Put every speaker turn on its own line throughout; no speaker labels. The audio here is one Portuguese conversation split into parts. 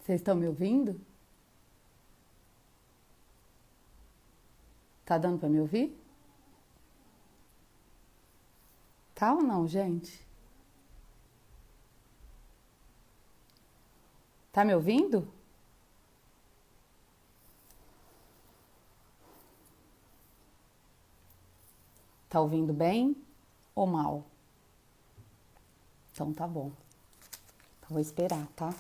Vocês estão me ouvindo? Tá dando para me ouvir? Tá ou não, gente? Tá me ouvindo? Tá ouvindo bem ou mal? Então tá bom. Então vou esperar, tá?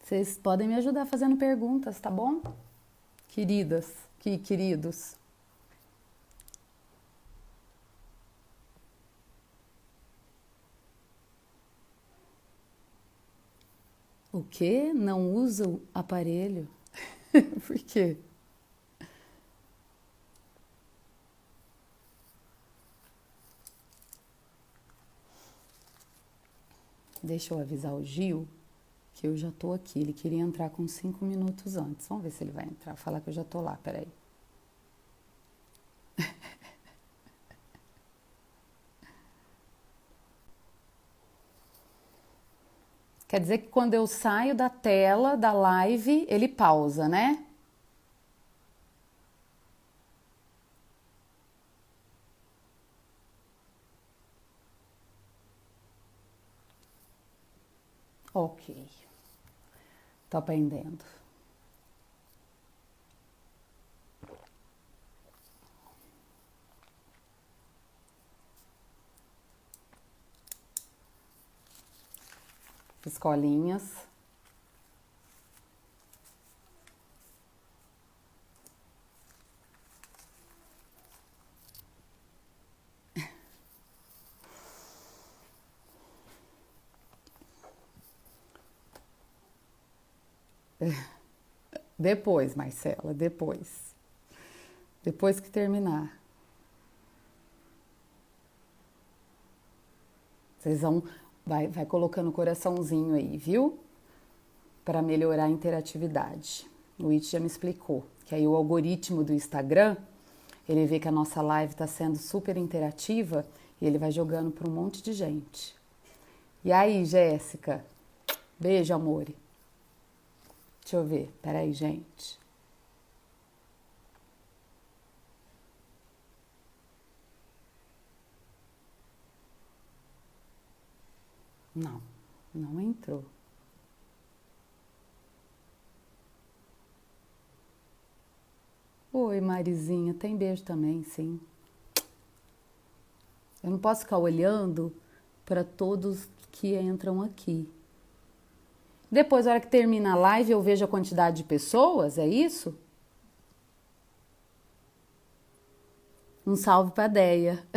Vocês podem me ajudar fazendo perguntas, tá bom? Queridas, queridos. O quê? Não usa o aparelho? Por quê? Deixa eu avisar o Gil que eu já tô aqui. Ele queria entrar com 5 minutos antes. Vamos ver se ele vai entrar. Falar que eu já tô lá, peraí. Quer dizer que quando eu saio da tela da live, ele pausa, né? Ok. Tô aprendendo. Escolinhas. Depois, Marcela, depois. Depois que terminar. Vocês vão. Vai colocando o coraçãozinho aí, viu? Para melhorar a interatividade. O It já me explicou. Que aí o algoritmo do Instagram, ele vê que a nossa live está sendo super interativa e ele vai jogando para um monte de gente. E aí, Jéssica? Beijo, amor. Deixa eu ver. Peraí, gente. Não, não entrou. Oi, Marizinha, tem beijo também, sim. Eu não posso ficar olhando para todos que entram aqui. Depois, na hora que termina a live, eu vejo a quantidade de pessoas, é isso? Um salve pra Deia.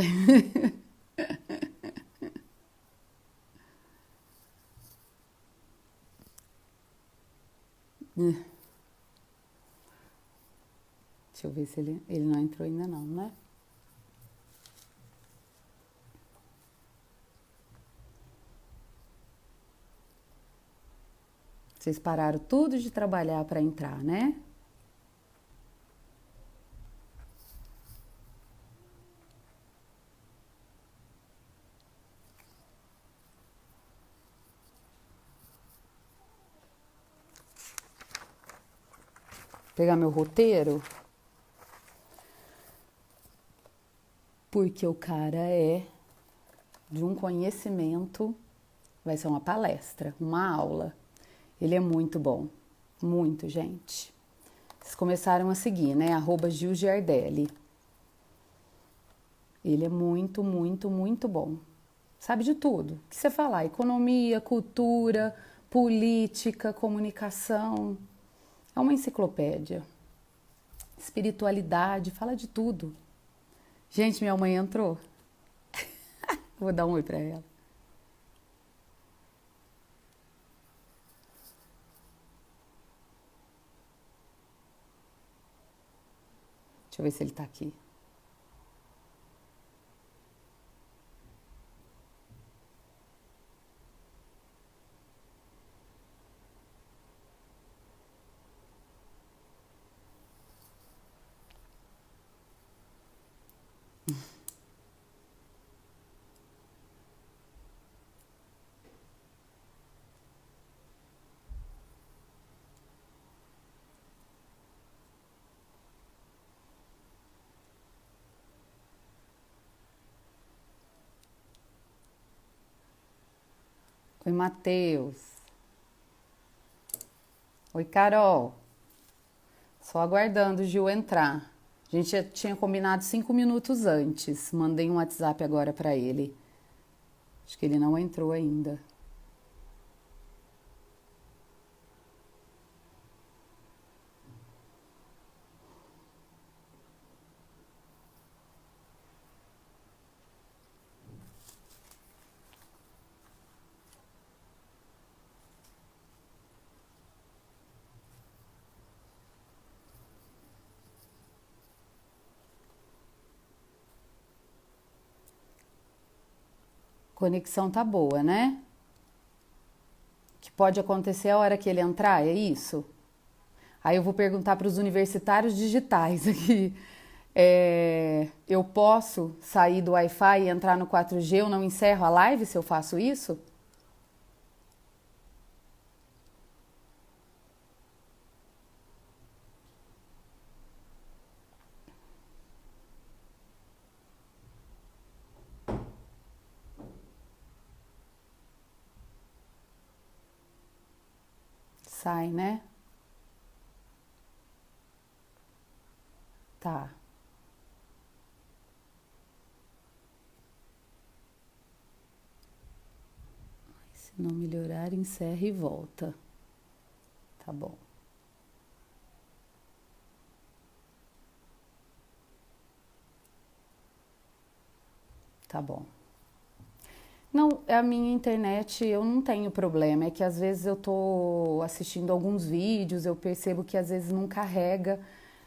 Deixa eu ver se ele não entrou ainda não, né? Vocês pararam tudo de trabalhar para entrar, né? Pegar meu roteiro. Porque o cara é de um conhecimento, vai ser uma palestra, uma aula. Ele é muito bom, muito, gente. Vocês começaram a seguir, né? @Gil Giardelli. Ele é muito, muito, muito bom. Sabe de tudo. O que você falar? Economia, cultura, política, comunicação. É uma enciclopédia. Espiritualidade, fala de tudo. Gente, minha mãe entrou. Vou dar um oi pra ela. Deixa eu ver se ele tá aqui. Oi, Matheus. Oi, Carol. Só aguardando o Gil entrar. A gente já tinha combinado 5 minutos antes. Mandei um WhatsApp agora para ele. Acho que ele não entrou ainda. Conexão tá boa, né? Que pode acontecer a hora que ele entrar, é isso? Aí eu vou perguntar para os universitários digitais aqui. Eu posso sair do Wi-Fi e entrar no 4G? Eu não encerro a live se eu faço isso? Sai, né? Tá. Se não melhorar, encerra e volta. Tá bom. Tá bom. Não, a minha internet eu não tenho problema. É que às vezes eu tô assistindo alguns vídeos, eu percebo que às vezes não carrega.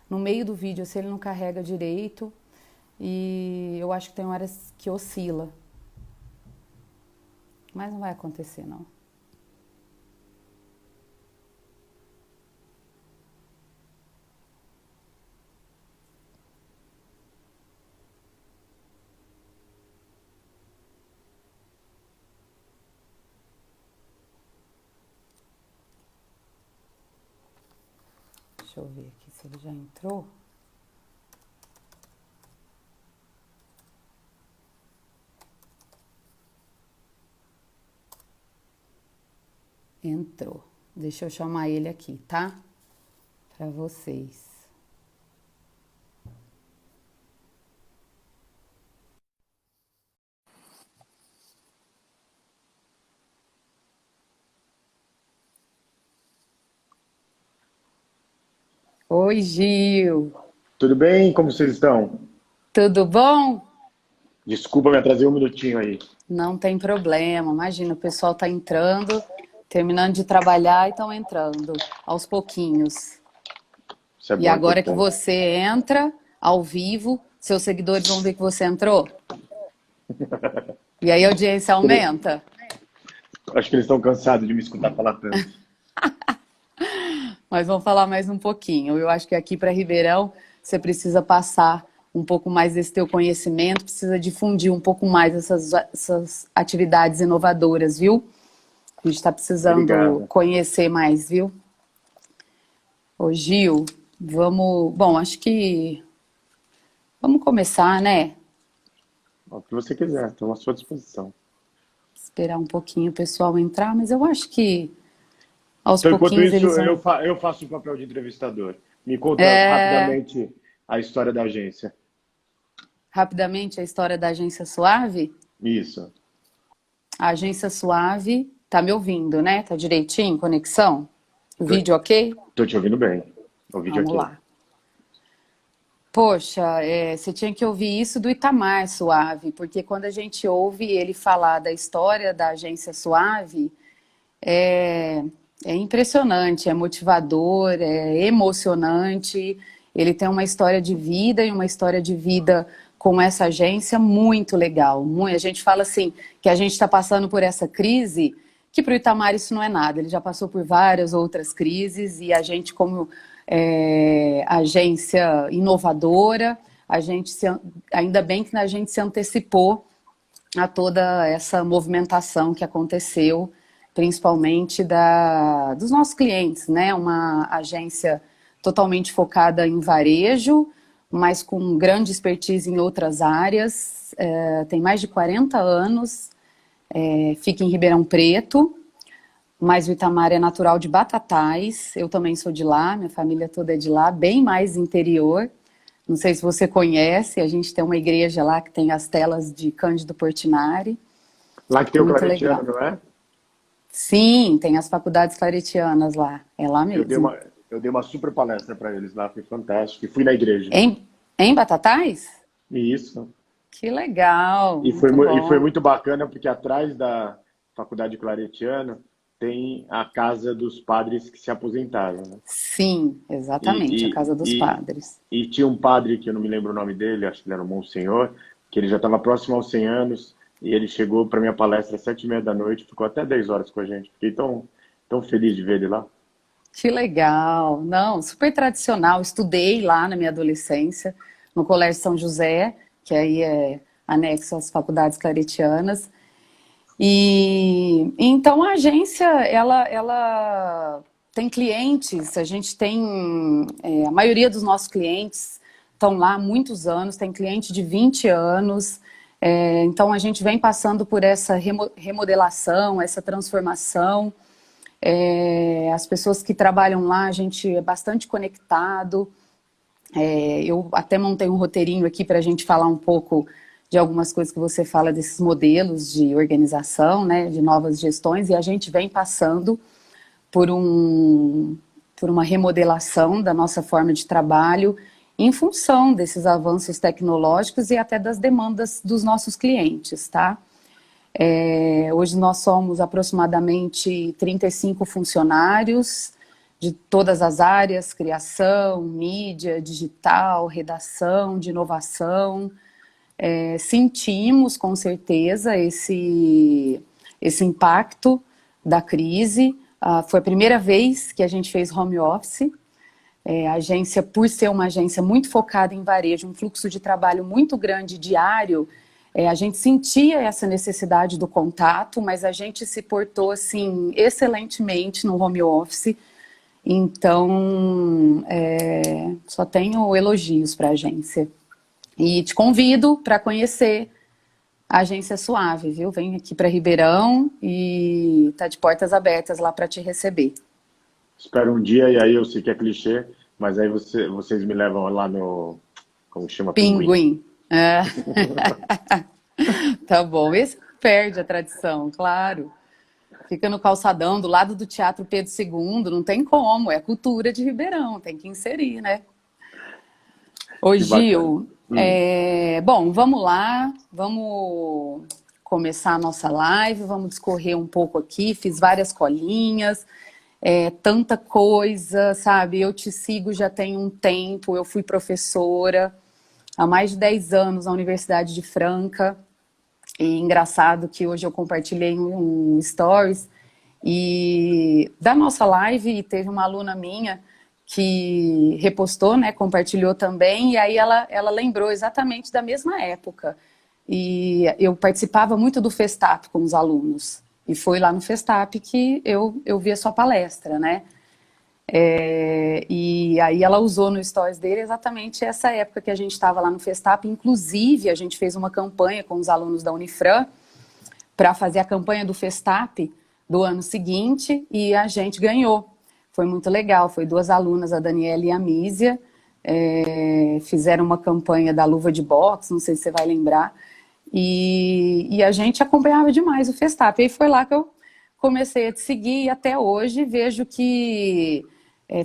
No meio do vídeo, se ele não carrega direito, e eu acho que tem horas que oscila. Mas não vai acontecer, não. Deixa eu ver aqui se ele já entrou. Entrou. Deixa eu chamar ele aqui, tá? Para vocês. Oi, Gil.
Tudo bem? Como vocês estão?
Tudo bom?
Desculpa, me atrasei um minutinho aí.
Não tem problema. Imagina, o pessoal tá entrando, terminando de trabalhar e estão entrando aos pouquinhos.
Isso é
E
bom, é
agora que
importante.
você entra ao vivo, seus seguidores vão ver que você entrou. E aí a audiência aumenta.
Acho que eles estão cansados de me escutar falar tanto.
Mas vamos falar mais um pouquinho. Eu acho que aqui para Ribeirão você precisa passar um pouco mais desse teu conhecimento, precisa difundir um pouco mais essas atividades inovadoras, viu? A gente está precisando
Obrigado.
conhecer mais, viu? Ô Gil, vamos. Bom, acho que vamos começar, né?
O que você quiser, estou à sua disposição.
Esperar um pouquinho o pessoal entrar, mas eu acho que aos
Então, enquanto
pouquinhos
isso,
eles vão.
eu faço o papel de entrevistador. Me conta
É,
rapidamente a história da agência.
rapidamente a história da Agência Suave.
Isso.
A Agência Suave, tá me ouvindo, né? Tá direitinho, conexão? O
Tô,
vídeo ok?
tô te ouvindo bem. O vídeo
Vamos
aqui.
lá. Poxa, você tinha que ouvir isso do Itamar Suave, porque quando a gente ouve ele falar da história da Agência Suave, é, é impressionante, é motivador, é emocionante. Ele tem uma história de vida e uma história de vida com essa agência muito legal. A gente fala assim que a gente está passando por essa crise, que para o Itamar isso não é nada. Ele já passou por várias outras crises e a gente, como agência inovadora, ainda bem que a gente se antecipou a toda essa movimentação que aconteceu, principalmente dos nossos clientes, né? Uma agência totalmente focada em varejo, mas com grande expertise em outras áreas, tem mais de 40 anos, fica em Ribeirão Preto, mas o Itamar é natural de Batatais, eu também sou de lá, minha família toda é de lá, bem mais interior. Não sei se você conhece, a gente tem uma igreja lá que tem as telas de Cândido Portinari,
Lá que tem o
muito
Claretiano,
legal.
não é?
Sim, tem as faculdades claretianas lá, é lá
Eu dei
mesmo.
uma, eu dei uma super palestra para eles lá, foi fantástico. E fui na igreja.
Em Batatais?
E isso.
Que legal, muito
E foi
bom.
muito bacana porque atrás da Faculdade Claretiano tem a casa dos padres que se aposentaram, né?
Sim, exatamente, a
E,
Casa dos
e,
Padres.
e tinha um padre, que eu não me lembro o nome dele, acho que ele era o Monsenhor, que ele já estava próximo aos 100 anos, e ele chegou para minha palestra às 7h30 da noite, ficou até 10 horas com a gente. Fiquei tão feliz de ver ele lá.
Que legal. Não, super tradicional. Estudei lá na minha adolescência, no Colégio São José, que aí é anexo às faculdades claretianas. E então a agência, ela tem clientes, a gente tem, a maioria dos nossos clientes estão lá há muitos anos, tem cliente de 20 anos, então a gente vem passando por essa remodelação, essa transformação. As pessoas que trabalham lá, a gente é bastante conectado. Eu até montei um roteirinho aqui para a gente falar um pouco de algumas coisas que você fala desses modelos de organização, né, de novas gestões, e a gente vem passando por, por uma remodelação da nossa forma de trabalho em função desses avanços tecnológicos e até das demandas dos nossos clientes, tá? Hoje nós somos aproximadamente 35 funcionários de todas as áreas, criação, mídia, digital, redação, de inovação. Sentimos com certeza esse impacto da crise. Foi a primeira vez que a gente fez home office. A agência, por ser uma agência muito focada em varejo, um fluxo de trabalho muito grande diário, a gente sentia essa necessidade do contato, mas a gente se portou assim excelentemente no home office. Então, só tenho elogios para a agência. E te convido para conhecer a Agência Suave, viu? Vem aqui para Ribeirão e tá de portas abertas lá para te receber.
Espero um dia, e aí eu sei que é clichê, mas aí vocês me levam lá no, como chama, Pinguim.
Pinguim. É. Tá bom. Esse perde a tradição, claro. Fica no calçadão, do lado do Teatro Pedro II, não tem como, é cultura de Ribeirão, tem que inserir, né? Ô
Que bacana.
Gil, bom, vamos lá, vamos começar a nossa live, vamos discorrer um pouco aqui, fiz várias colinhas, tanta coisa, sabe? Eu te sigo já tem um tempo, eu fui professora há mais de 10 anos na Universidade de Franca, e engraçado que hoje eu compartilhei um stories e da nossa live teve uma aluna minha que repostou, né, compartilhou também, e aí ela lembrou exatamente da mesma época. E eu participava muito do Festap com os alunos, e foi lá no Festap que eu vi a sua palestra, né? E aí ela usou no stories dele exatamente essa época que a gente estava lá no Festap, inclusive a gente fez uma campanha com os alunos da Unifran para fazer a campanha do Festap do ano seguinte, e a gente ganhou. Foi muito legal, foi 2 alunas, a Daniela e a Mísia, fizeram uma campanha da luva de boxe, não sei se você vai lembrar, e a gente acompanhava demais o Festap. E aí foi lá que eu comecei a te seguir, e até hoje vejo que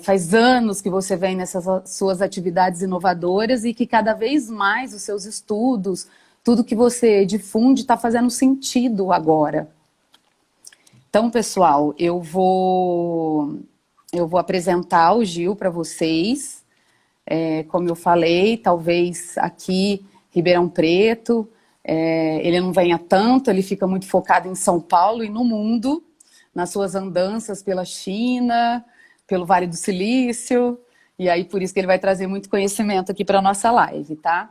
faz anos que você vem nessas suas atividades inovadoras e que cada vez mais os seus estudos, tudo que você difunde está fazendo sentido agora. Então, pessoal, eu vou apresentar o Gil para vocês. Como eu falei, talvez aqui, Ribeirão Preto, ele não venha tanto, ele fica muito focado em São Paulo e no mundo, nas suas andanças pela China, pelo Vale do Silício, e aí por isso que ele vai trazer muito conhecimento aqui para a nossa live, tá?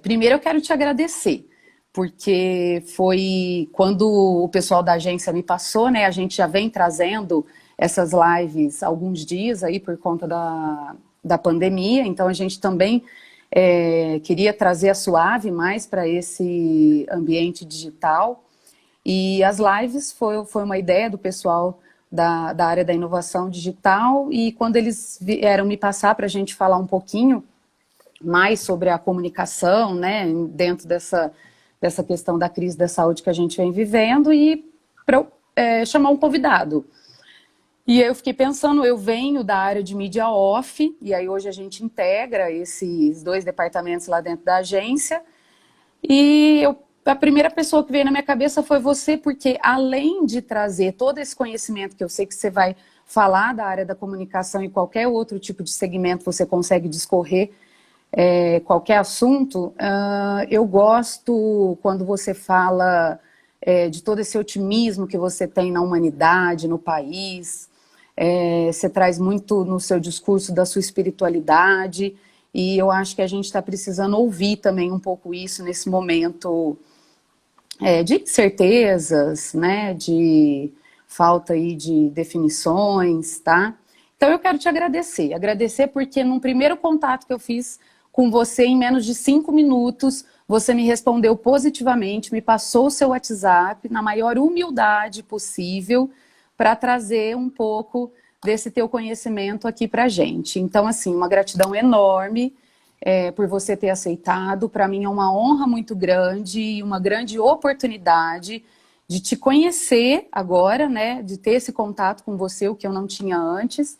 Primeiro eu quero te agradecer, porque foi quando o pessoal da agência me passou, né? A gente já vem trazendo essas lives há alguns dias aí por conta da pandemia, então a gente também queria trazer a Suave mais para esse ambiente digital. E as lives foi uma ideia do pessoal da área da inovação digital, e quando eles vieram me passar para a gente falar um pouquinho mais sobre a comunicação, né, dentro dessa questão da crise da saúde que a gente vem vivendo, e para chamar um convidado. E eu fiquei pensando, eu venho da área de mídia off, e aí hoje a gente integra esses 2 departamentos lá dentro da agência, e a primeira pessoa que veio na minha cabeça foi você, porque além de trazer todo esse conhecimento, que eu sei que você vai falar da área da comunicação e qualquer outro tipo de segmento você consegue discorrer qualquer assunto, eu gosto quando você fala de todo esse otimismo que você tem na humanidade, no país. Você traz muito no seu discurso da sua espiritualidade, e eu acho que a gente está precisando ouvir também um pouco isso nesse momento de incertezas, né, de falta aí de definições, tá? Então eu quero te agradecer porque num primeiro contato que eu fiz com você, em menos de 5 minutos, você me respondeu positivamente, me passou o seu WhatsApp na maior humildade possível para trazer um pouco desse teu conhecimento aqui pra gente. Então, assim, uma gratidão enorme por você ter aceitado. Para mim é uma honra muito grande e uma grande oportunidade de te conhecer agora, né, de ter esse contato com você, o que eu não tinha antes.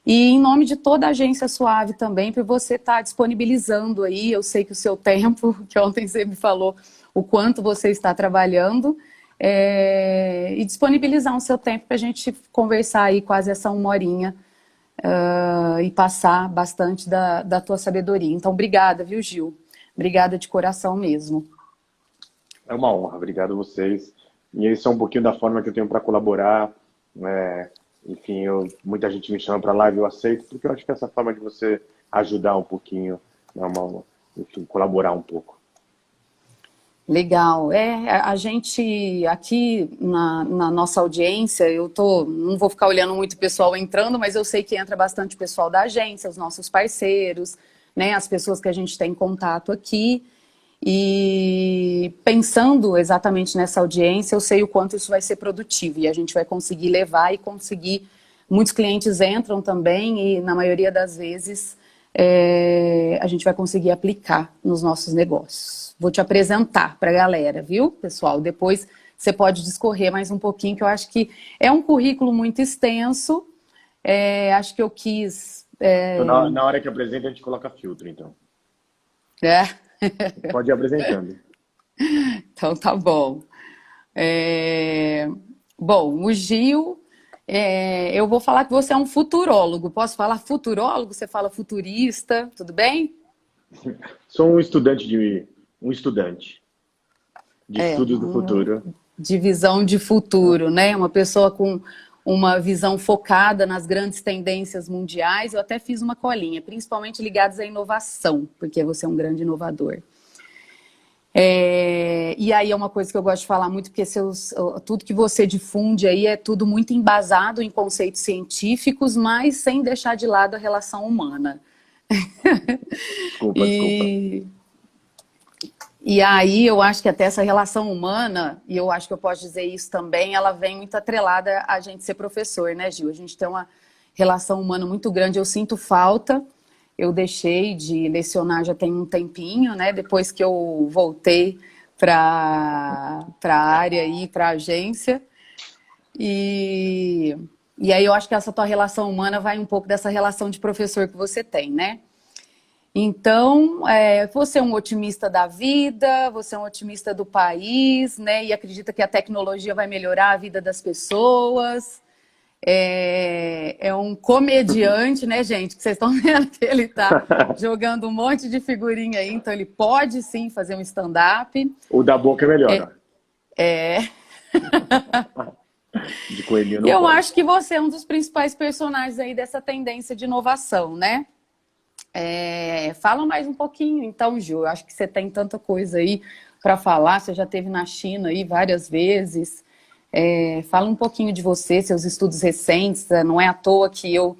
E em nome de toda a Agência Suave também, por você estar disponibilizando aí, eu sei que o seu tempo, que ontem você me falou o quanto você está trabalhando, e disponibilizar o seu tempo para a gente conversar aí quase essa 1 horinha e passar bastante da tua sabedoria. Então, obrigada, viu, Gil? Obrigada de coração mesmo.
É uma honra, obrigado a vocês. E isso é um pouquinho da forma que eu tenho para colaborar. Enfim, muita gente me chama para live, eu aceito, porque eu acho que essa forma de você ajudar um pouquinho, enfim, colaborar um pouco.
Legal. A gente aqui na nossa audiência, não vou ficar olhando muito o pessoal entrando, mas eu sei que entra bastante pessoal da agência, os nossos parceiros, né, as pessoas que a gente tem contato aqui. E pensando exatamente nessa audiência, eu sei o quanto isso vai ser produtivo e a gente vai conseguir levar e conseguir. Muitos clientes entram também e, na maioria das vezes, a gente vai conseguir aplicar nos nossos negócios. Vou te apresentar para a galera, viu, pessoal? Depois você pode discorrer mais um pouquinho, que eu acho que é um currículo muito extenso. Acho que eu quis...
Então, na hora que apresenta, a gente coloca filtro, então. Pode ir apresentando.
Então tá bom. Bom, o Gil, eu vou falar que você é um futurólogo. Posso falar futurólogo? Você fala futurista, tudo bem?
Sou um estudante de estudos do futuro.
De visão de futuro, né? Uma pessoa com uma visão focada nas grandes tendências mundiais. Eu até fiz uma colinha, principalmente ligadas à inovação, porque você é um grande inovador. E aí é uma coisa que eu gosto de falar muito, porque tudo que você difunde aí é tudo muito embasado em conceitos científicos, mas sem deixar de lado a relação humana.
Desculpa.
E aí eu acho que até essa relação humana, e eu acho que eu posso dizer isso também, ela vem muito atrelada a gente ser professor, né, Gil? A gente tem uma relação humana muito grande, eu sinto falta. Eu deixei de lecionar já tem um tempinho, né? Depois que eu voltei para a área e para a agência. E aí eu acho que essa tua relação humana vai um pouco dessa relação de professor que você tem, né? Então, você é um otimista da vida, você é um otimista do país, né? E acredita que a tecnologia vai melhorar a vida das pessoas. É um comediante, né, gente? Que vocês estão vendo que ele tá jogando um monte de figurinha aí, então ele pode sim fazer um stand-up.
O da boca é melhor. De coelhinho não
Eu
pode.
acho que você é um dos principais personagens aí dessa tendência de inovação, né? Fala mais um pouquinho, então, Ju. Eu acho que você tem tanta coisa aí para falar. Você já esteve na China aí várias vezes. Fala um pouquinho de você, seus estudos recentes. Não é à toa que eu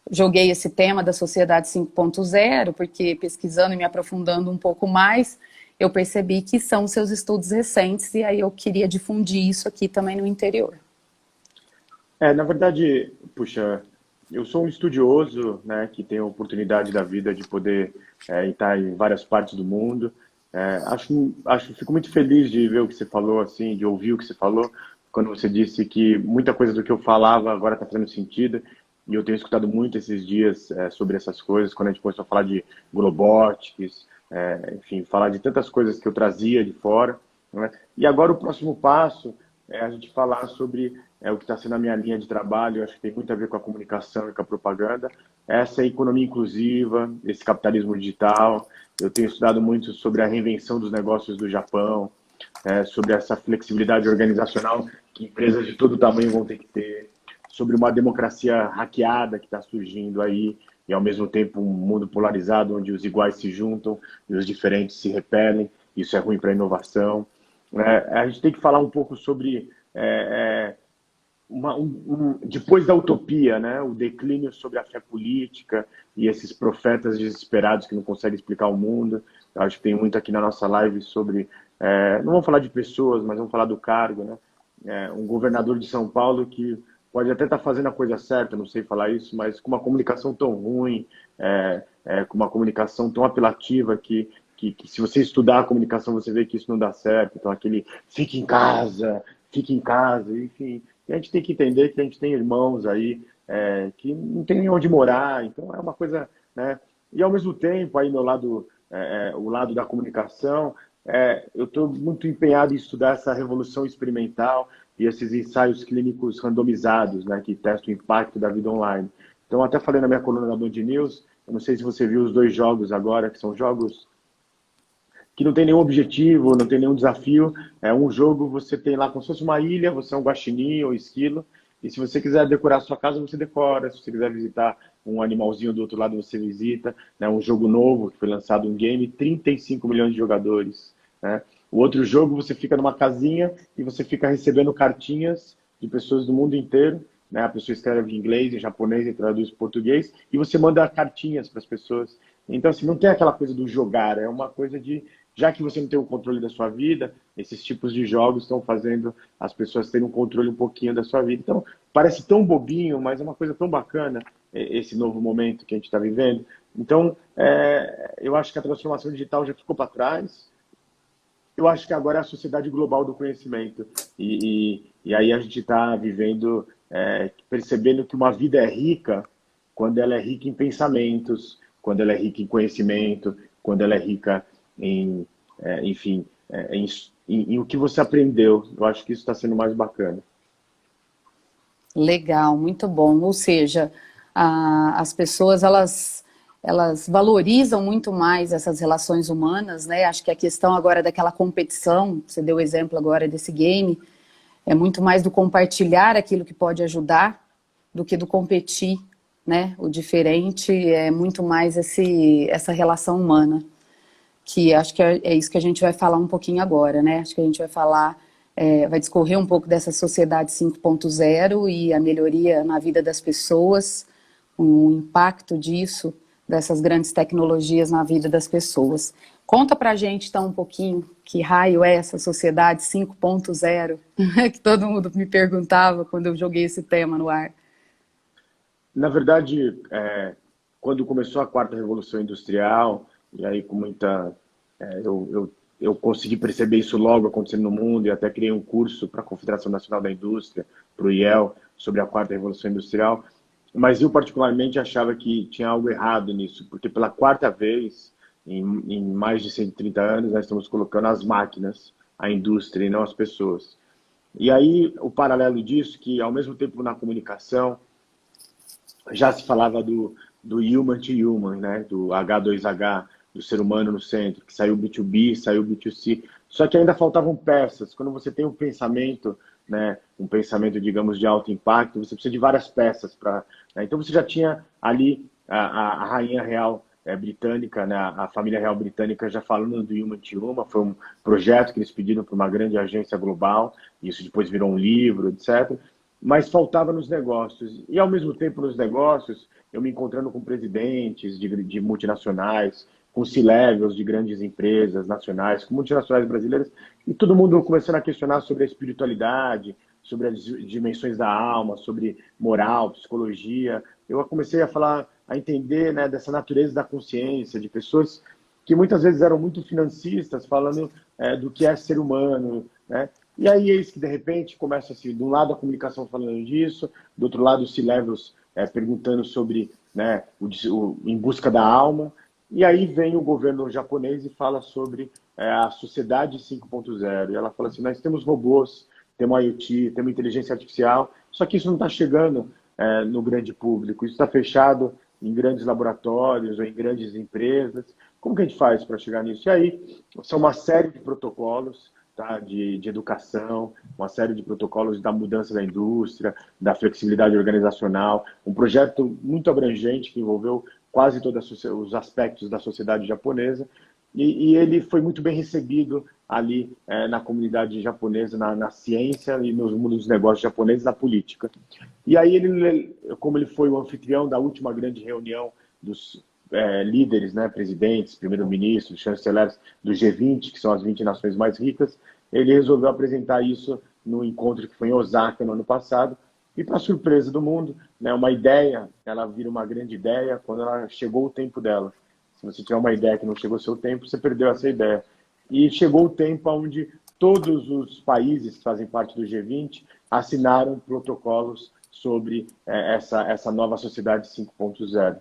joguei esse tema da Sociedade 5.0, porque pesquisando e me aprofundando um pouco mais, eu percebi que são seus estudos recentes, e aí eu queria difundir isso aqui também no interior.
Na verdade, puxa, eu sou um estudioso, né, que tem a oportunidade da vida de poder estar em várias partes do mundo. Fico muito feliz de ver o que você falou, assim, de ouvir o que você falou, quando você disse que muita coisa do que eu falava agora está fazendo sentido. E eu tenho escutado muito esses dias sobre essas coisas, quando a gente começou a falar de robotics, enfim, falar de tantas coisas que eu trazia de fora, né? E agora o próximo passo é a gente falar sobre o que está sendo a minha linha de trabalho. Eu acho que tem muito a ver com a comunicação e com a propaganda. Essa é a economia inclusiva, esse capitalismo digital. Eu tenho estudado muito sobre a reinvenção dos negócios do Japão, sobre essa flexibilidade organizacional que empresas de todo tamanho vão ter que ter, sobre uma democracia hackeada que está surgindo aí, e ao mesmo tempo um mundo polarizado onde os iguais se juntam e os diferentes se repelem. Isso é ruim para a inovação. A gente tem que falar um pouco sobre depois da utopia, né? O declínio sobre a fé política e esses profetas desesperados que não conseguem explicar o mundo. Eu acho que tem muito aqui na nossa live sobre, não vamos falar de pessoas, mas vamos falar do cargo, né? Um governador de São Paulo que pode até estar fazendo a coisa certa, não sei falar isso, mas com uma comunicação tão ruim, com uma comunicação tão apelativa que se você estudar a comunicação você vê que isso não dá certo. Então aquele fique em casa, enfim. E a gente tem que entender que a gente tem irmãos aí que não tem nem onde morar, então é uma coisa, né? E ao mesmo tempo, aí meu lado, o lado da comunicação, eu estou muito empenhado em estudar essa revolução experimental e esses ensaios clínicos randomizados, né, que testam o impacto da vida online. Então, até falei na minha coluna da Band News, eu não sei se você viu os 2 jogos agora, que são jogos que não tem nenhum objetivo, não tem nenhum desafio. É um jogo, você tem lá como se fosse uma ilha, você é um guaxinim ou esquilo, e se você quiser decorar a sua casa, você decora. Se você quiser visitar um animalzinho do outro lado, você visita. É um jogo novo, que foi lançado um game, 35 milhões de jogadores, né? O outro jogo, você fica numa casinha e você fica recebendo cartinhas de pessoas do mundo inteiro, né? A pessoa escreve em inglês, em japonês e traduz em português, e você manda cartinhas para as pessoas. Então, assim, não tem aquela coisa do jogar, é uma coisa de, já que você não tem o controle da sua vida, esses tipos de jogos estão fazendo as pessoas terem um controle um pouquinho da sua vida. Então, parece tão bobinho, mas é uma coisa tão bacana, esse novo momento que a gente está vivendo. Então, eu acho que a transformação digital já ficou para trás. Eu acho que agora é a sociedade global do conhecimento. E aí a gente está vivendo, percebendo que uma vida é rica quando ela é rica em pensamentos, quando ela é rica em conhecimento, quando ela é rica enfim, em o que você aprendeu. Eu acho que isso está sendo mais bacana.
Legal, muito bom. Ou seja, as pessoas, elas valorizam muito mais essas relações humanas, né? Acho que a questão agora daquela competição, você deu o exemplo agora desse game, é muito mais do compartilhar aquilo que pode ajudar do que do competir, né? O diferente é muito mais essa relação humana, que acho que é isso que a gente vai falar um pouquinho agora, né? Acho que a gente vai falar, vai discorrer um pouco dessa sociedade 5.0 e a melhoria na vida das pessoas, o impacto disso, dessas grandes tecnologias na vida das pessoas. Conta pra gente, então, um pouquinho que raio é essa sociedade 5.0, que todo mundo me perguntava quando eu joguei esse tema no ar.
Na verdade, quando começou a quarta revolução industrial, e aí com muita... eu consegui perceber isso logo acontecendo no mundo, e até criei um curso para a Confederação Nacional da Indústria, para o IEL, sobre a quarta revolução industrial. Mas eu particularmente achava que tinha algo errado nisso, porque pela quarta vez, em mais de 130 anos, nós estamos colocando as máquinas, a indústria e não as pessoas. E aí o paralelo disso, que ao mesmo tempo na comunicação, já se falava do human to human, né? Do H2H, do ser humano no centro, que saiu B2B, saiu B2C, só que ainda faltavam peças. Quando você tem um pensamento, né, um pensamento, digamos, de alto impacto, você precisa de várias peças para... Né? Então você já tinha ali a rainha real britânica, né, a família real britânica já falando do Human to Human, foi um projeto que eles pediram para uma grande agência global, isso depois virou um livro, etc. Mas faltava nos negócios. E ao mesmo tempo nos negócios, eu me encontrando com presidentes de multinacionais, com C-levels de grandes empresas nacionais, com multinacionais brasileiras, e todo mundo começando a questionar sobre a espiritualidade, sobre as dimensões da alma, sobre moral, psicologia. Eu comecei a falar, a entender, né, dessa natureza da consciência, de pessoas que muitas vezes eram muito financistas, falando do que é ser humano, né? E aí, eis que, de repente, começa assim, de um lado a comunicação falando disso, do outro lado os C-levels perguntando sobre, né, em busca da alma, e aí vem o governo japonês e fala sobre a sociedade 5.0, e ela fala assim, nós temos robôs, temos IoT, temos inteligência artificial, só que isso não está chegando no grande público, isso está fechado em grandes laboratórios ou em grandes empresas. Como que a gente faz para chegar nisso? E aí, são uma série de protocolos, tá, de educação, uma série de protocolos da mudança da indústria, da flexibilidade organizacional, um projeto muito abrangente que envolveu quase todos os aspectos da sociedade japonesa, e ele foi muito bem recebido ali na comunidade japonesa, na ciência e no mundo dos negócios japoneses, na política. E aí, como ele foi o anfitrião da última grande reunião dos líderes, né, presidentes, primeiro-ministros, chanceleres do G20, que são as 20 nações mais ricas, ele resolveu apresentar isso no encontro que foi em Osaka no ano passado, e para surpresa do mundo, né, uma ideia, ela vira uma grande ideia quando ela chegou o tempo dela. Se você tiver uma ideia que não chegou ao seu tempo, você perdeu essa ideia. E chegou o tempo onde todos os países que fazem parte do G20 assinaram protocolos sobre essa nova sociedade 5.0.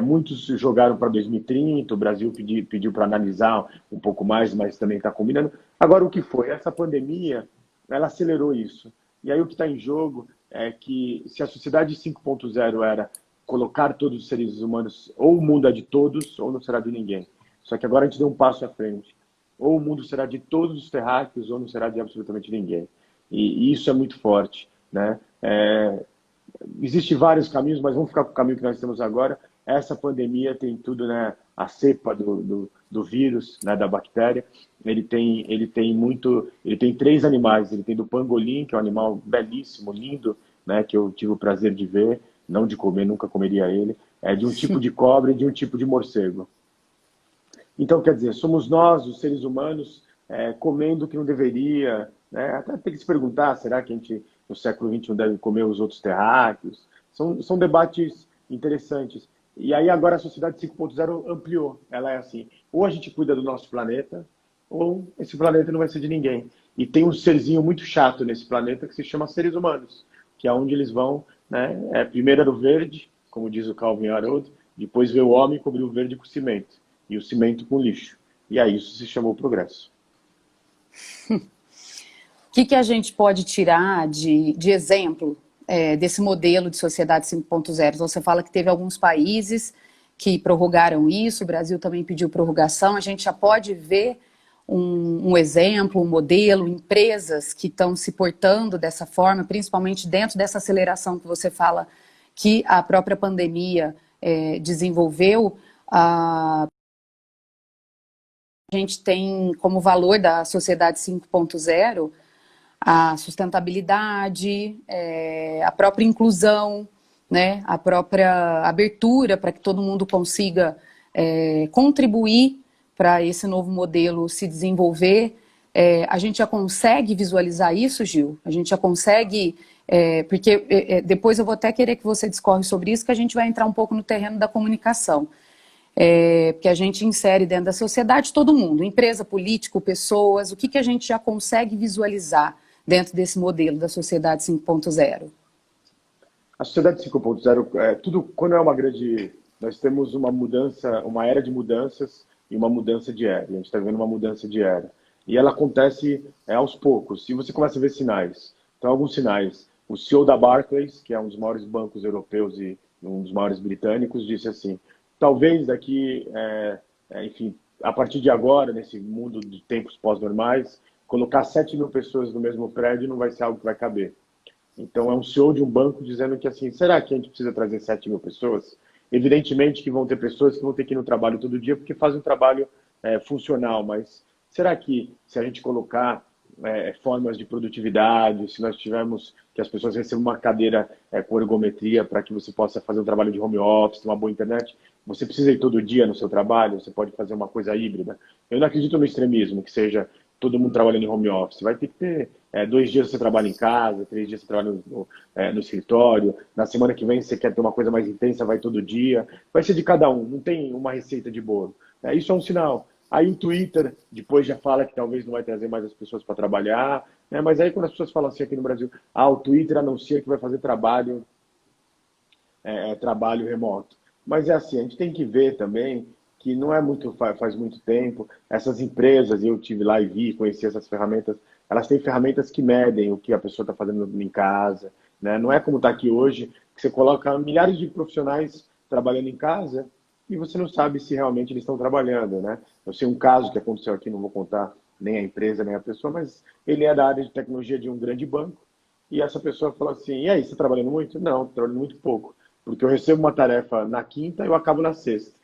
Muitos jogaram para 2030, o Brasil pediu para analisar um pouco mais, mas também está combinando. Agora, o que foi? Essa pandemia, ela acelerou isso. E aí o que está em jogo é que se a sociedade 5.0 era colocar todos os seres humanos, ou o mundo é de todos, ou não será de ninguém. Só que agora a gente deu um passo à frente. Ou o mundo será de todos os terráqueos, ou não será de absolutamente ninguém. E isso é muito forte, né? Existem vários caminhos, mas vamos ficar com o caminho que nós temos agora. Essa pandemia tem tudo, né? A cepa do vírus, né? Da bactéria. Ele tem 3 animais. Ele tem do pangolim, que é um animal belíssimo, lindo, né? Que eu tive o prazer de ver, não de comer, nunca comeria ele. É de um tipo de cobra e de um tipo de morcego. Então, quer dizer, somos nós, os seres humanos, comendo o que não deveria, né? Até tem que se perguntar, será que a gente, no século XXI, deve comer os outros terráqueos? São debates interessantes. E aí agora a sociedade 5.0 ampliou. Ela é assim, ou a gente cuida do nosso planeta, ou esse planeta não vai ser de ninguém. E tem um serzinho muito chato nesse planeta que se chama seres humanos, que é onde eles vão, né? Primeiro era o verde, como diz o Calvin Haroldo, depois veio o homem e cobriu o verde com cimento, e o cimento com lixo. E aí isso se chamou progresso.
O que a gente pode tirar de exemplo desse modelo de sociedade 5.0? Você fala que teve alguns países que prorrogaram isso, o Brasil também pediu prorrogação. A gente já pode ver um exemplo, um modelo, empresas que estão se portando dessa forma, principalmente dentro dessa aceleração que você fala que a própria pandemia desenvolveu. A gente tem como valor da sociedade 5.0 a sustentabilidade, a própria inclusão, né, a própria abertura para que todo mundo consiga contribuir para esse novo modelo se desenvolver. A gente já consegue visualizar isso, Gil? A gente já consegue, porque depois eu vou até querer que você discorre sobre isso, que a gente vai entrar um pouco no terreno da comunicação. Porque a gente insere dentro da sociedade todo mundo, empresa, político, pessoas, o que a gente já consegue visualizar dentro desse modelo da sociedade 5.0?
A sociedade 5.0, tudo quando é uma grande... Nós temos uma mudança, uma era de mudanças e uma mudança de era. A gente está vendo uma mudança de era. E ela acontece aos poucos. E você começa a ver sinais. Então, alguns sinais. O CEO da Barclays, que é um dos maiores bancos europeus e um dos maiores britânicos, disse assim, talvez daqui, enfim, a partir de agora, nesse mundo de tempos pós-normais, colocar 7 mil pessoas no mesmo prédio não vai ser algo que vai caber. Então, é um CEO de um banco dizendo que, assim, será que a gente precisa trazer 7 mil pessoas? Evidentemente que vão ter pessoas que vão ter que ir no trabalho todo dia porque fazem um trabalho funcional, mas será que se a gente colocar formas de produtividade, se nós tivermos que as pessoas recebam uma cadeira com ergometria para que você possa fazer um trabalho de home office, ter uma boa internet, você precisa ir todo dia no seu trabalho, você pode fazer uma coisa híbrida. Eu não acredito no extremismo, que seja todo mundo trabalhando em home office. Vai ter que ter 2 dias você trabalha em casa, 3 dias você trabalha no escritório, na semana que vem você quer ter uma coisa mais intensa, vai todo dia. Vai ser de cada um, não tem uma receita de bolo. Isso é um sinal. Aí o Twitter depois já fala que talvez não vai trazer mais as pessoas para trabalhar, né? Mas aí quando as pessoas falam assim aqui no Brasil, o Twitter anuncia que vai fazer trabalho remoto. Mas é assim, a gente tem que ver também que não é muito, faz muito tempo, essas empresas, eu tive lá e vi, conheci essas ferramentas, elas têm ferramentas que medem o que a pessoa está fazendo em casa, né? Não é como está aqui hoje, que você coloca milhares de profissionais trabalhando em casa e você não sabe se realmente eles estão trabalhando, né? Eu sei um caso que aconteceu aqui, não vou contar nem a empresa, nem a pessoa, mas ele é da área de tecnologia de um grande banco e essa pessoa falou assim, e aí, você está trabalhando muito? Não, estou trabalhando muito pouco, porque eu recebo uma tarefa na quinta e eu acabo na sexta.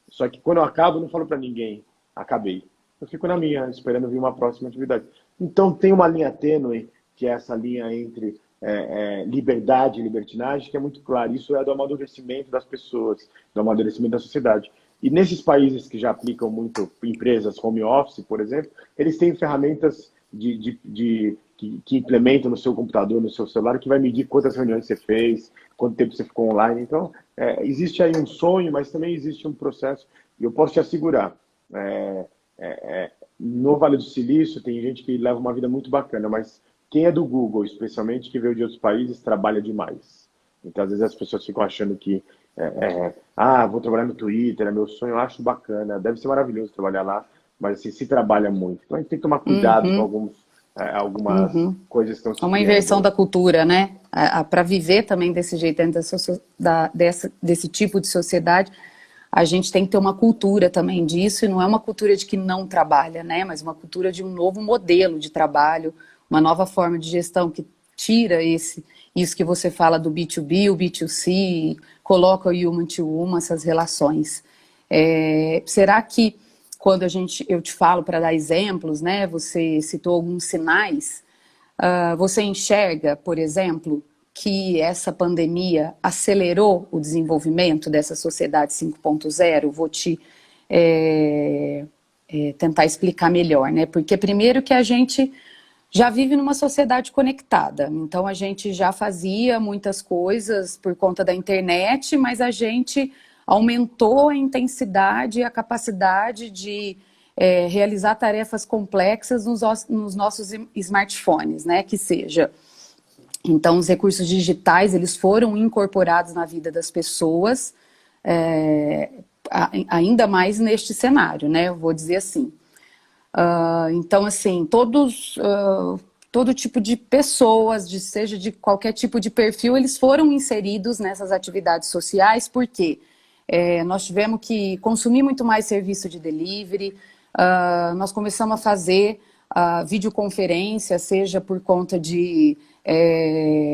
Só que quando eu acabo, eu não falo para ninguém, acabei. Eu fico na minha, esperando vir uma próxima atividade. Então tem uma linha tênue, que é essa linha entre liberdade e libertinagem, que é muito clara. Isso é do amadurecimento das pessoas, do amadurecimento da sociedade. E nesses países que já aplicam muito empresas home office, por exemplo, eles têm ferramentas que implementam no seu computador, no seu celular, que vai medir quantas reuniões você fez, quanto tempo você ficou online. Então, existe aí um sonho, mas também existe um processo. E eu posso te assegurar, no Vale do Silício tem gente que leva uma vida muito bacana, mas quem é do Google, especialmente, que veio de outros países, trabalha demais. Então, às vezes as pessoas ficam achando que vou trabalhar no Twitter, é meu sonho, eu acho bacana, deve ser maravilhoso trabalhar lá, mas assim, se trabalha muito. Então a gente tem que tomar cuidado com
Uhum,
algumas
uhum.
coisas que estão
É
se
uma inversão
criando.
da cultura, né? Para viver também desse jeito, dentro desse tipo de sociedade, a gente tem que ter uma cultura também disso, e não é uma cultura de que não trabalha, né? Mas uma cultura de um novo modelo de trabalho, uma nova forma de gestão que tira isso que você fala do B2B, o B2C, coloca o human to human, essas relações. Será que quando eu te falo para dar exemplos, né? Você citou alguns sinais. Você enxerga, por exemplo, que essa pandemia acelerou o desenvolvimento dessa sociedade 5.0? Vou te tentar explicar melhor, né? Porque primeiro que a gente já vive numa sociedade conectada, então a gente já fazia muitas coisas por conta da internet, mas a gente aumentou a intensidade e a capacidade de realizar tarefas complexas nos nossos smartphones, né? Que seja. Então, os recursos digitais, eles foram incorporados na vida das pessoas, ainda mais neste cenário, né? Eu vou dizer assim. Então, assim, todo tipo de pessoas, seja de qualquer tipo de perfil, eles foram inseridos nessas atividades sociais, porque nós tivemos que consumir muito mais serviço de delivery, nós começamos a fazer videoconferência, seja por conta de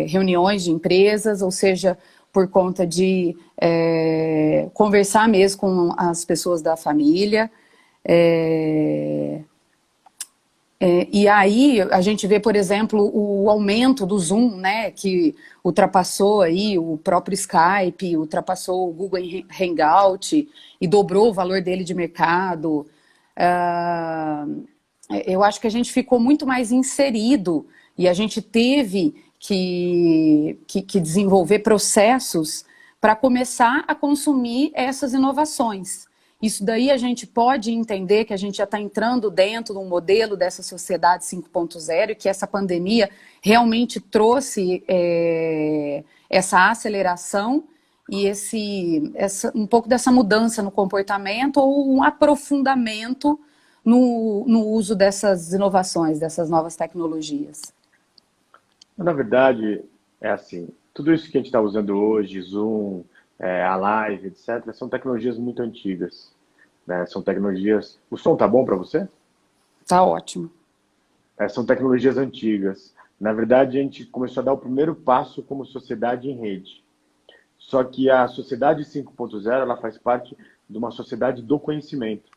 reuniões de empresas, ou seja, por conta de conversar mesmo com as pessoas da família. E aí a gente vê, por exemplo, o aumento do Zoom, né, que ultrapassou aí o próprio Skype, ultrapassou o Google Hangout e dobrou o valor dele de mercado. Eu acho que a gente ficou muito mais inserido e a gente teve que desenvolver processos para começar a consumir essas inovações. Isso daí a gente pode entender que a gente já está entrando dentro de um modelo dessa sociedade 5.0 e que essa pandemia realmente trouxe essa aceleração e um pouco dessa mudança no comportamento ou um aprofundamento no uso dessas inovações, dessas novas tecnologias.
Na verdade, é assim, tudo isso que a gente está usando hoje, Zoom, a live, etc., são tecnologias muito antigas, né? São tecnologias... O som tá bom para você?
Tá ótimo.
São tecnologias antigas. Na verdade, a gente começou a dar o primeiro passo como sociedade em rede. Só que a sociedade 5.0, ela faz parte de uma sociedade do conhecimento.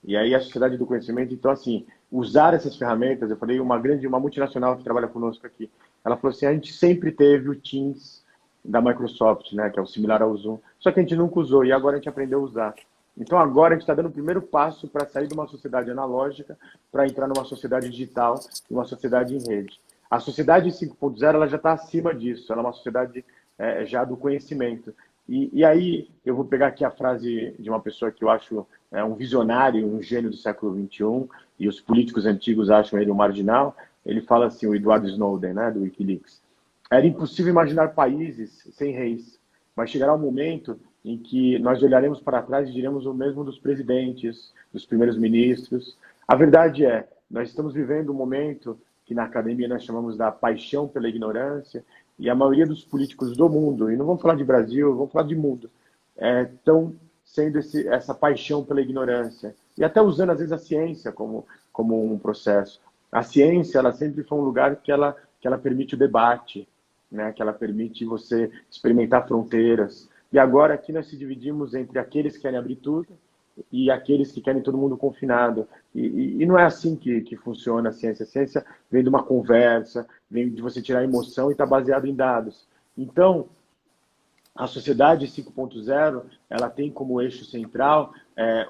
E aí a sociedade do conhecimento, então assim, usar essas ferramentas, eu falei, uma multinacional que trabalha conosco aqui, ela falou assim, a gente sempre teve o Teams da Microsoft, né, que é o similar ao Zoom, só que a gente nunca usou e agora a gente aprendeu a usar. Então agora a gente está dando o primeiro passo para sair de uma sociedade analógica para entrar numa sociedade digital e uma sociedade em rede. A sociedade 5.0 ela já está acima disso, ela é uma sociedade já do conhecimento. E aí eu vou pegar aqui a frase de uma pessoa que eu acho um visionário, um gênio do século XXI, e os políticos antigos acham ele um marginal. Ele fala assim, o Edward Snowden, né, do Wikileaks. Era impossível imaginar países sem reis, mas chegará um momento em que nós olharemos para trás e diremos o mesmo dos presidentes, dos primeiros ministros. A verdade é, nós estamos vivendo um momento que na academia nós chamamos da paixão pela ignorância, e a maioria dos políticos do mundo, e não vamos falar de Brasil, vamos falar de mundo, estão sendo essa paixão pela ignorância. E até usando, às vezes, a ciência como um processo. A ciência, ela sempre foi um lugar que ela permite o debate, né? Que ela permite você experimentar fronteiras. E agora aqui nós se dividimos entre aqueles que querem abrir tudo e aqueles que querem todo mundo confinado. E não é assim que funciona a ciência. A ciência vem de uma conversa, vem de você tirar emoção e está baseado em dados. Então, a sociedade 5.0, ela tem como eixo central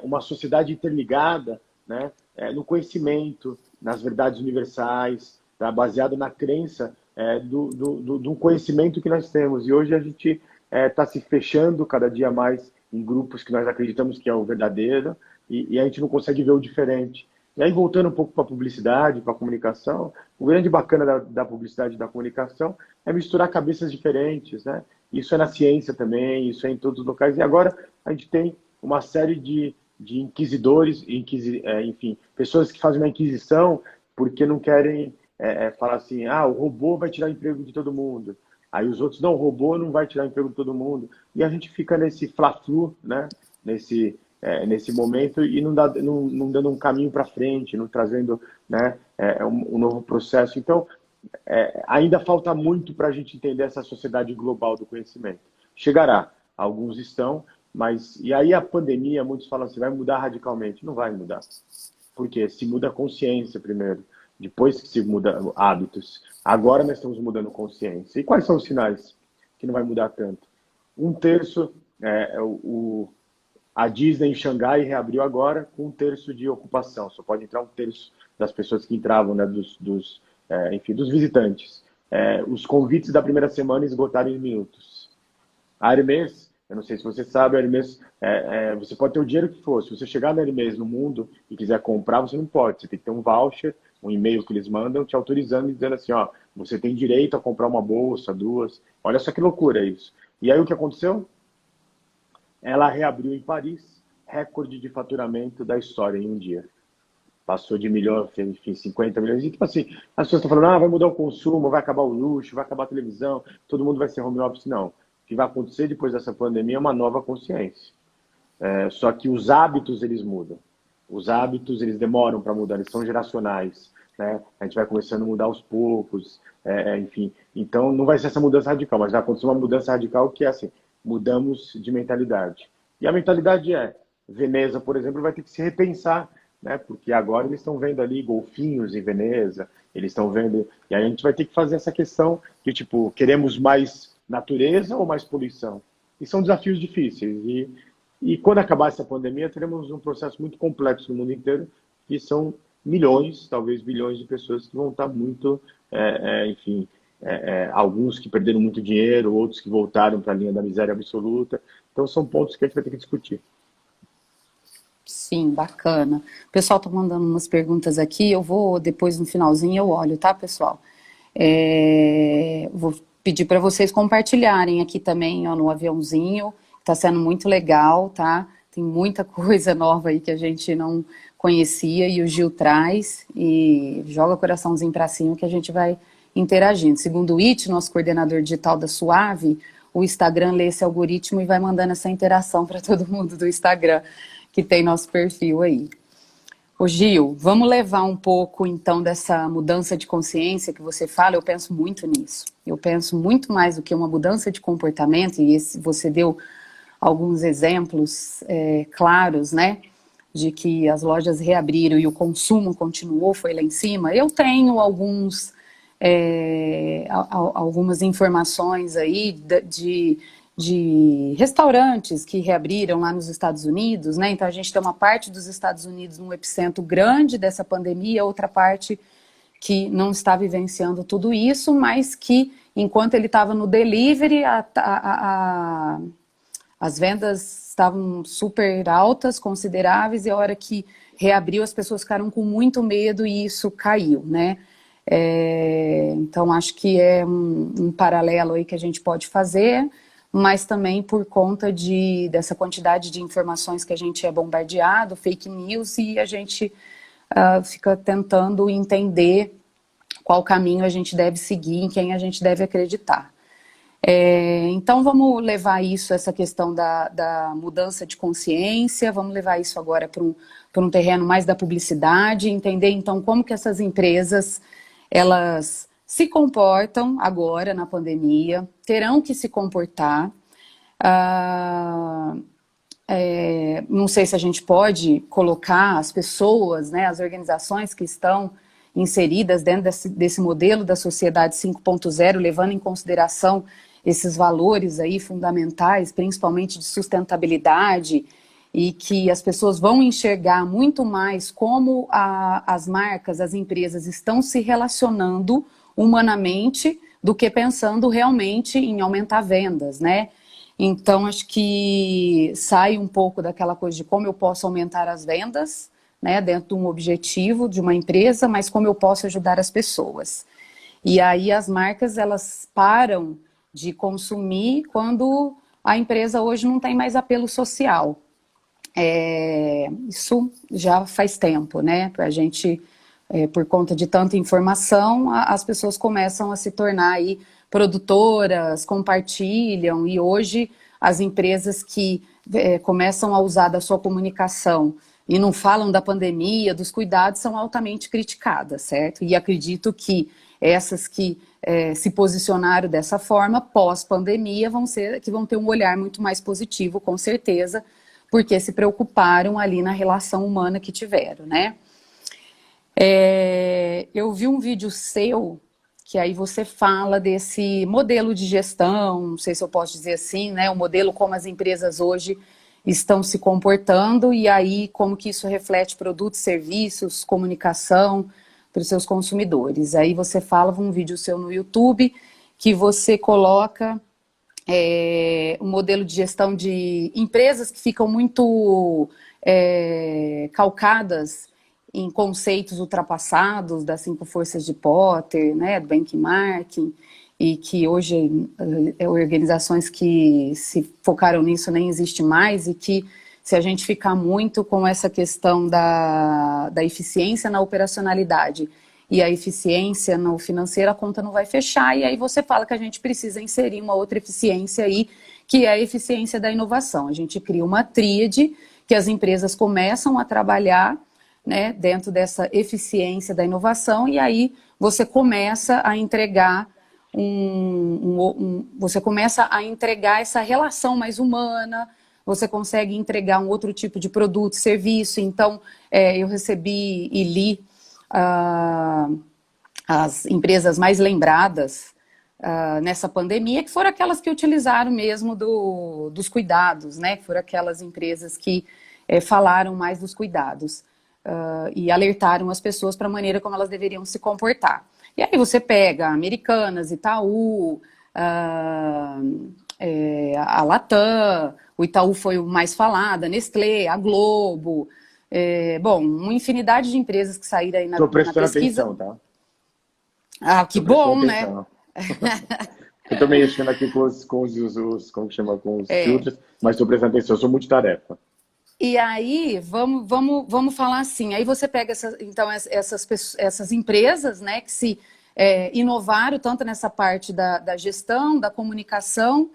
uma sociedade interligada, né, no conhecimento, nas verdades universais, tá, baseado na crença do conhecimento que nós temos. E hoje a gente está se fechando cada dia mais em grupos que nós acreditamos que é o verdadeiro e a gente não consegue ver o diferente. E aí, voltando um pouco para a publicidade, para a comunicação, o grande bacana da publicidade e da comunicação é misturar cabeças diferentes, né? Isso é na ciência também, isso é em todos os locais. E agora a gente tem uma série de inquisidores, enfim, pessoas que fazem uma inquisição porque não querem falar assim, o robô vai tirar o emprego de todo mundo. Aí os outros, não, o robô não vai tirar o emprego de todo mundo. E a gente fica nesse fla-flu, né? Nesse momento e não dando um caminho para frente, não trazendo, né, um novo processo. Então, ainda falta muito para a gente entender essa sociedade global do conhecimento. Chegará, alguns estão, mas... E aí a pandemia, muitos falam assim, vai mudar radicalmente. Não vai mudar. Por quê? Se muda a consciência primeiro, depois que se muda hábitos. Agora nós estamos mudando consciência. E quais são os sinais que não vai mudar tanto? Um terço, a Disney em Xangai reabriu agora com 1/3 de ocupação. Só pode entrar 1/3 das pessoas que entravam, né, dos visitantes. Os convites da primeira semana esgotaram em minutos. A Hermès, eu não sei se você sabe, a Hermès, você pode ter o dinheiro que for. Se você chegar na Hermès no mundo e quiser comprar, você não pode. Você tem que ter um voucher, um e-mail que eles mandam te autorizando e dizendo assim, ó, você tem direito a comprar uma bolsa, 2. Olha só que loucura isso. E aí o que aconteceu? Ela reabriu em Paris, recorde de faturamento da história em um dia. Passou de milhões, enfim, 50 milhões. E tipo assim, as pessoas estão falando, vai mudar o consumo, vai acabar o luxo, vai acabar a televisão, todo mundo vai ser home office. Não. O que vai acontecer depois dessa pandemia é uma nova consciência. Só que os hábitos, eles mudam. Os hábitos, eles demoram para mudar, eles são geracionais. Né? A gente vai começando a mudar aos poucos, enfim. Então, não vai ser essa mudança radical, mas vai acontecer uma mudança radical que é assim, mudamos de mentalidade. E a mentalidade Veneza, por exemplo, vai ter que se repensar, né? Porque agora eles estão vendo ali golfinhos em Veneza, eles estão vendo... E aí a gente vai ter que fazer essa questão que, tipo, queremos mais natureza ou mais poluição? E são desafios difíceis. E quando acabar essa pandemia, teremos um processo muito complexo no mundo inteiro, que são milhões, talvez bilhões de pessoas que vão estar muito, enfim... alguns que perderam muito dinheiro, outros que voltaram para a linha da miséria absoluta. Então, são pontos que a gente vai ter que discutir.
Sim, bacana. O pessoal está mandando umas perguntas aqui, eu vou, depois no finalzinho eu olho, tá, pessoal? Vou pedir para vocês compartilharem aqui também, ó, no aviãozinho, está sendo muito legal, tá? Tem muita coisa nova aí que a gente não conhecia e o Gil traz, e joga o coraçãozinho para cima que a gente vai interagindo. Segundo o It, nosso coordenador digital da Suave, o Instagram lê esse algoritmo e vai mandando essa interação para todo mundo do Instagram, que tem nosso perfil aí. Ô Gil, vamos levar um pouco então dessa mudança de consciência que você fala, eu penso muito nisso. Eu penso muito mais do que uma mudança de comportamento, e você deu alguns exemplos claros, né? de que as lojas reabriram e o consumo continuou, foi lá em cima, eu tenho algumas informações aí de restaurantes que reabriram lá nos Estados Unidos, né? Então a gente tem uma parte dos Estados Unidos num epicentro grande dessa pandemia, outra parte que não está vivenciando tudo isso, mas que enquanto ele estava no delivery, as vendas estavam super altas, consideráveis, e a hora que reabriu as pessoas ficaram com muito medo e isso caiu, né? Então acho que é um paralelo aí que a gente pode fazer, mas também por conta dessa quantidade de informações que a gente é bombardeado, fake news, e a gente fica tentando entender qual caminho a gente deve seguir, em quem a gente deve acreditar. Então vamos levar isso, essa questão da mudança de consciência, vamos levar isso agora para um terreno mais da publicidade, entender então como que essas empresas, elas se comportam agora na pandemia, terão que se comportar. Não sei se a gente pode colocar as pessoas, né, as organizações que estão inseridas dentro desse modelo da sociedade 5.0, levando em consideração esses valores aí fundamentais, principalmente de sustentabilidade, e que as pessoas vão enxergar muito mais como as marcas, as empresas estão se relacionando humanamente do que pensando realmente em aumentar vendas, né? Então, acho que sai um pouco daquela coisa de como eu posso aumentar as vendas, né, dentro de um objetivo de uma empresa, mas como eu posso ajudar as pessoas. E aí as marcas, elas param de consumir quando a empresa hoje não tem mais apelo social. Isso já faz tempo, né? A gente, por conta de tanta informação, as pessoas começam a se tornar aí produtoras, compartilham, e hoje as empresas que começam a usar da sua comunicação e não falam da pandemia, dos cuidados, são altamente criticadas, certo? E acredito que essas que se posicionaram dessa forma, pós-pandemia, vão ter um olhar muito mais positivo, com certeza, porque se preocuparam ali na relação humana que tiveram, né? Eu vi um vídeo seu, que aí você fala desse modelo de gestão, não sei se eu posso dizer assim, né? O modelo como as empresas hoje estão se comportando, e aí como que isso reflete produtos, serviços, comunicação para os seus consumidores. Aí você fala, um vídeo seu no YouTube, que você coloca um modelo de gestão de empresas que ficam muito calcadas em conceitos ultrapassados das 5 forças de Potter, né, do benchmarking, e que hoje organizações que se focaram nisso nem existe mais, e que se a gente ficar muito com essa questão da eficiência na operacionalidade e a eficiência no financeiro, a conta não vai fechar, e aí você fala que a gente precisa inserir uma outra eficiência aí, que é a eficiência da inovação. A gente cria uma tríade que as empresas começam a trabalhar, né, dentro dessa eficiência da inovação, e aí você começa a entregar você começa a entregar essa relação mais humana, você consegue entregar um outro tipo de produto, serviço. Então, eu recebi e li as empresas mais lembradas nessa pandemia, que foram aquelas que utilizaram mesmo dos cuidados, né? Que foram aquelas empresas que falaram mais dos cuidados e alertaram as pessoas para a maneira como elas deveriam se comportar. E aí você pega Americanas, Itaú, a Latam, o Itaú foi o mais falado, a Nestlé, a Globo, bom, uma infinidade de empresas que saíram aí na pesquisa.
Atenção, tá?
Ah, que bom, né?
Eu estou mexendo aqui com os como chama, com os filtros, mas estou prestando atenção, eu sou multitarefa.
E aí, vamos falar assim, aí você pega essas empresas, né, que se inovaram tanto nessa parte da gestão, da comunicação,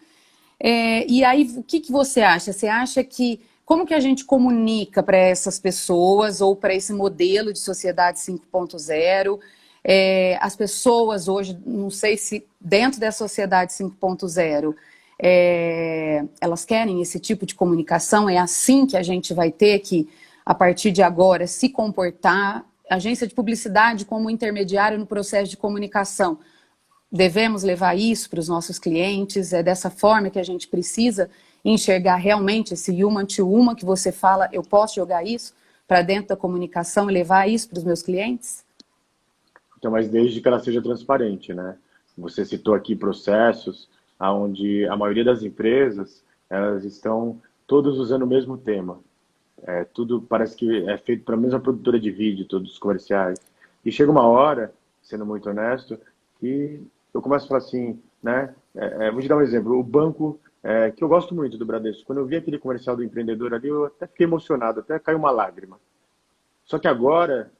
e aí o que você acha? Você acha que, como que a gente comunica para essas pessoas, ou para esse modelo de sociedade 5.0? As pessoas hoje, não sei se dentro da sociedade 5.0, elas querem esse tipo de comunicação, é assim que a gente vai ter que a partir de agora, se comportar, agência de publicidade como intermediário no processo de comunicação. Devemos levar isso para os nossos clientes, é dessa forma que a gente precisa enxergar realmente esse human to human que você fala, eu posso jogar isso para dentro da comunicação e levar isso para os meus clientes?
Então, mas desde que ela seja transparente, né? Você citou aqui processos onde a maioria das empresas, elas estão todos usando o mesmo tema. Tudo parece que é feito para a mesma produtora de vídeo, todos os comerciais. E chega uma hora, sendo muito honesto, que eu começo a falar assim, né? Vou te dar um exemplo. O banco, que eu gosto muito do Bradesco, quando eu vi aquele comercial do empreendedor ali, eu até fiquei emocionado, até caiu uma lágrima. Só que agora,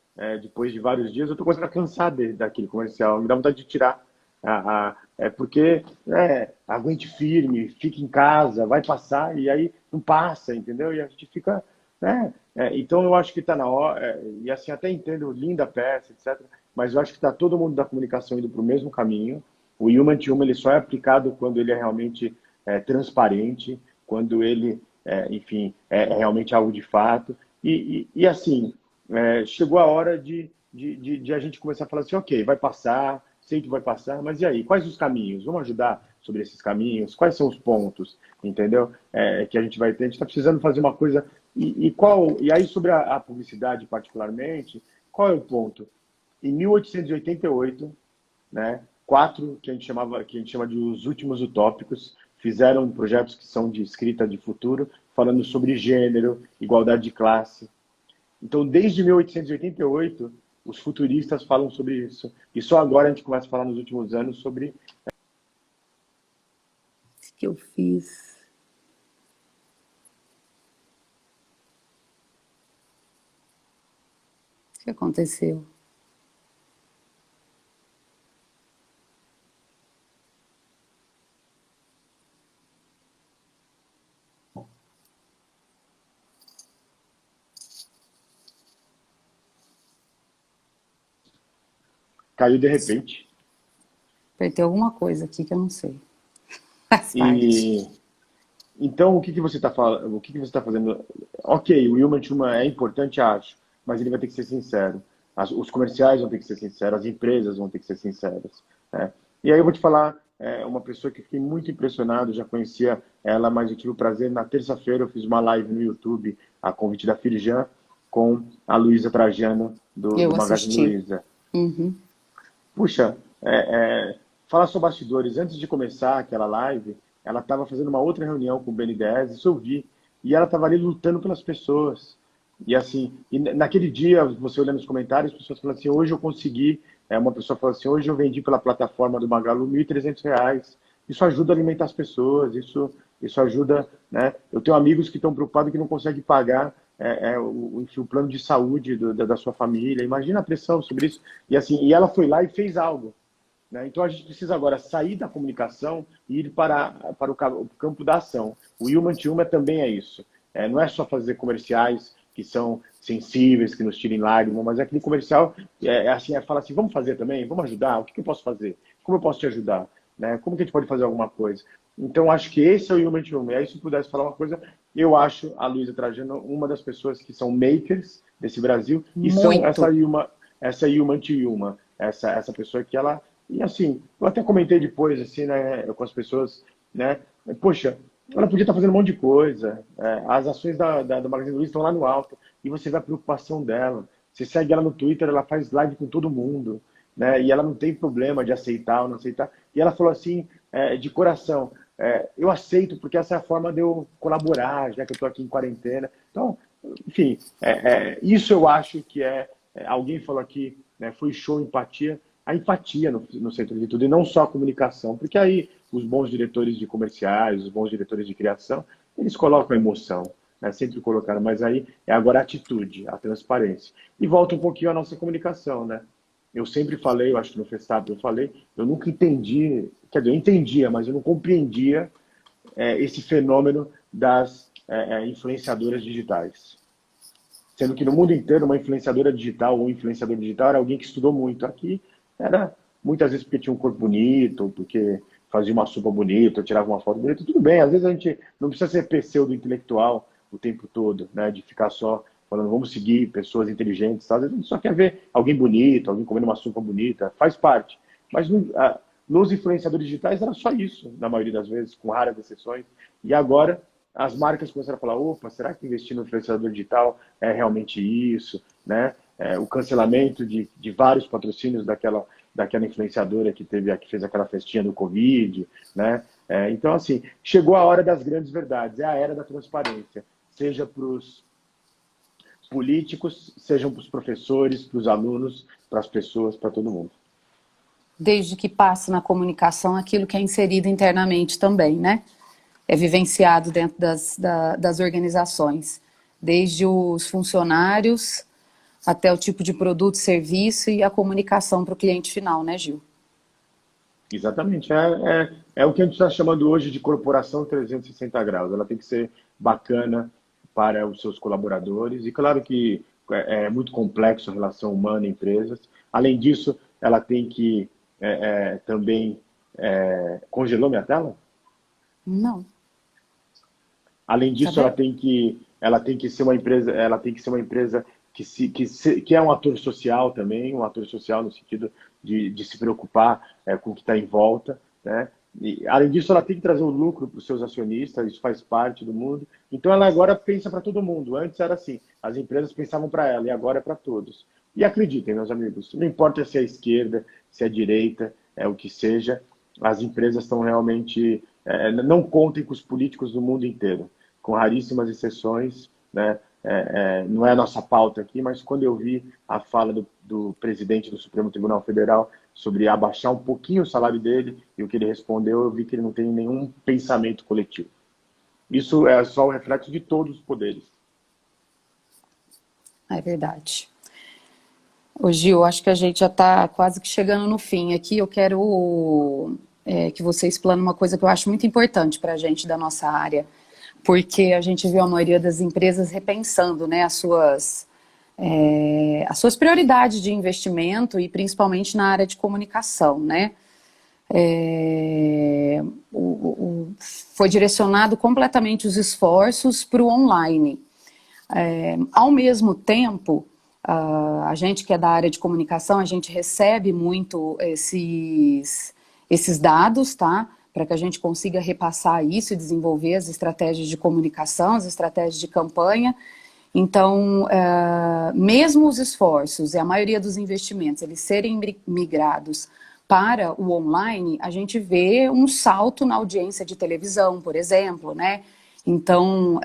depois de vários dias, eu estou começando a cansar daquele comercial. Me dá vontade de tirar. Porque aguente firme, fique em casa, vai passar, e aí não passa, entendeu? E a gente fica. Então eu acho que está na hora, e assim, até entendo, linda peça, etc. Mas eu acho que está todo mundo da comunicação indo para o mesmo caminho. O Human to Human ele só é aplicado quando ele é realmente transparente, quando ele, enfim, é realmente algo de fato. E assim, chegou a hora de a gente começar a falar assim, ok, vai passar, sei que vai passar, mas e aí? Quais os caminhos? Vamos ajudar sobre esses caminhos? Quais são os pontos, entendeu? Que a gente vai ter. A gente está precisando fazer uma coisa. E aí, sobre a publicidade particularmente, qual é o ponto? Em 1888, né, quatro que a gente chama de os últimos utópicos, fizeram projetos que são de escrita de futuro, falando sobre gênero, igualdade de classe. Então, desde 1888, os futuristas falam sobre isso. E só agora a gente começa a falar nos últimos anos sobre...
O que eu fiz? O que aconteceu?
Caiu de repente.
Apertei alguma coisa aqui que eu não sei. Faz parte.
E então, o que você está falando? O que você está fazendo? Ok, o Human to Human é importante, acho, mas ele vai ter que ser sincero. Os comerciais vão ter que ser sinceros, as empresas vão ter que ser sinceras, né? E aí eu vou te falar, uma pessoa que eu fiquei muito impressionado, já conhecia ela, mas eu tive o prazer, na terça-feira eu fiz uma live no YouTube, a convite da Firjan, com a Luísa Trajano, do
Eu
Magazine
assisti.
Luiza.
Uhum.
Puxa, falar sobre bastidores, antes de começar aquela live, ela estava fazendo uma outra reunião com o BNDES, isso eu vi, e ela estava ali lutando pelas pessoas. E assim, naquele dia, você olhando nos comentários, as pessoas falam assim, hoje eu consegui, uma pessoa falou assim, hoje eu vendi pela plataforma do Magalu R$ 1.300. Isso ajuda a alimentar as pessoas, isso ajuda, né? Eu tenho amigos que estão preocupados que não conseguem pagar enfim, o plano de saúde da sua família. Imagina a pressão sobre isso. E assim, e ela foi lá e fez algo, né? Então a gente precisa agora sair da comunicação e ir para o campo da ação. O Human to Human também é isso. Não é só fazer comerciais que são sensíveis, que nos tirem lágrimas, mas é aquele comercial assim, fala assim, vamos fazer também, vamos ajudar, o que eu posso fazer? Como eu posso te ajudar? Né? Como que a gente pode fazer alguma coisa? Então, acho que esse é o Human to Human. E aí, se eu pudesse falar uma coisa, eu acho a Luísa Trajano uma das pessoas que são makers desse Brasil e são
Muito.
essa Human to Human, essa pessoa que ela... E assim, eu até comentei depois, assim, né, com as pessoas, né, poxa, ela podia estar fazendo um monte de coisa, as ações do Magazine Luiza estão lá no alto, e você vê a preocupação dela. Você segue ela no Twitter, ela faz live com todo mundo, né, e ela não tem problema de aceitar ou não aceitar. E ela falou assim, de coração, eu aceito porque essa é a forma de eu colaborar, já que eu estou aqui em quarentena. Então, enfim, isso eu acho que alguém falou aqui, né, foi show empatia, a empatia no centro de tudo, e não só a comunicação, porque aí os bons diretores de comerciais, os bons diretores de criação, eles colocam a emoção, né, sempre colocaram, mas aí é agora a atitude, a transparência. E volta um pouquinho à nossa comunicação, né? Eu sempre falei, eu acho que no Festap eu falei, eu nunca entendi, quer dizer, eu entendia, mas eu não compreendia esse fenômeno das influenciadoras digitais. Sendo que no mundo inteiro, uma influenciadora digital ou um influenciador digital era alguém que estudou muito. Aqui era muitas vezes porque tinha um corpo bonito, porque fazia uma sopa bonita, tirava uma foto bonita. Tudo bem, às vezes a gente não precisa ser pseudo-intelectual o tempo todo, né? De ficar só falando vamos seguir pessoas inteligentes, tá? Às vezes a gente só quer ver alguém bonito, alguém comendo uma sopa bonita, faz parte. Mas nos influenciadores digitais era só isso, na maioria das vezes, com raras exceções. E agora as marcas começaram a falar, opa, será que investir no influenciador digital é realmente isso, né? O cancelamento de vários patrocínios daquela influenciadora que fez aquela festinha do Covid, né? Então, assim, chegou a hora das grandes verdades, é a era da transparência, seja para os políticos, sejam para os professores, para os alunos, para as pessoas, para todo mundo.
Desde que passe na comunicação aquilo que é inserido internamente também, né? É vivenciado dentro das organizações, desde os funcionários até o tipo de produto, serviço e a comunicação para o cliente final, né, Gil?
Exatamente. É o que a gente está chamando hoje de corporação 360 graus. Ela tem que ser bacana para os seus colaboradores. E claro que é muito complexo a relação humana e empresas. Além disso, ela tem que também... congelou minha tela?
Não.
Além
Tá
disso,
bem?
ela tem que ser uma empresa, que é um ator social também, um ator social no sentido de se preocupar com o que está em volta, né? E, além disso, ela tem que trazer um lucro para os seus acionistas, isso faz parte do mundo. Então, ela agora pensa para todo mundo. Antes era assim, as empresas pensavam para ela, e agora é para todos. E acreditem, meus amigos, não importa se é a esquerda, se é a direita, o que seja, as empresas estão realmente... não contem com os políticos do mundo inteiro, com raríssimas exceções, né? Não é a nossa pauta aqui, mas quando eu vi a fala do presidente do Supremo Tribunal Federal sobre abaixar um pouquinho o salário dele, e o que ele respondeu, eu vi que ele não tem nenhum pensamento coletivo. Isso é só o reflexo de todos os poderes.
É verdade. Ô Gil, acho que a gente já está quase que chegando no fim aqui. Eu quero que você explane uma coisa que eu acho muito importante para a gente da nossa área, porque a gente viu a maioria das empresas repensando, né, as suas prioridades de investimento e principalmente na área de comunicação, né? Foi direcionado completamente os esforços para o online. Ao mesmo tempo, a gente que é da área de comunicação, a gente recebe muito esses dados, tá? Para que a gente consiga repassar isso e desenvolver as estratégias de comunicação, as estratégias de campanha. Então, mesmo os esforços e a maioria dos investimentos, eles serem migrados para o online, a gente vê um salto na audiência de televisão, por exemplo, né? Então,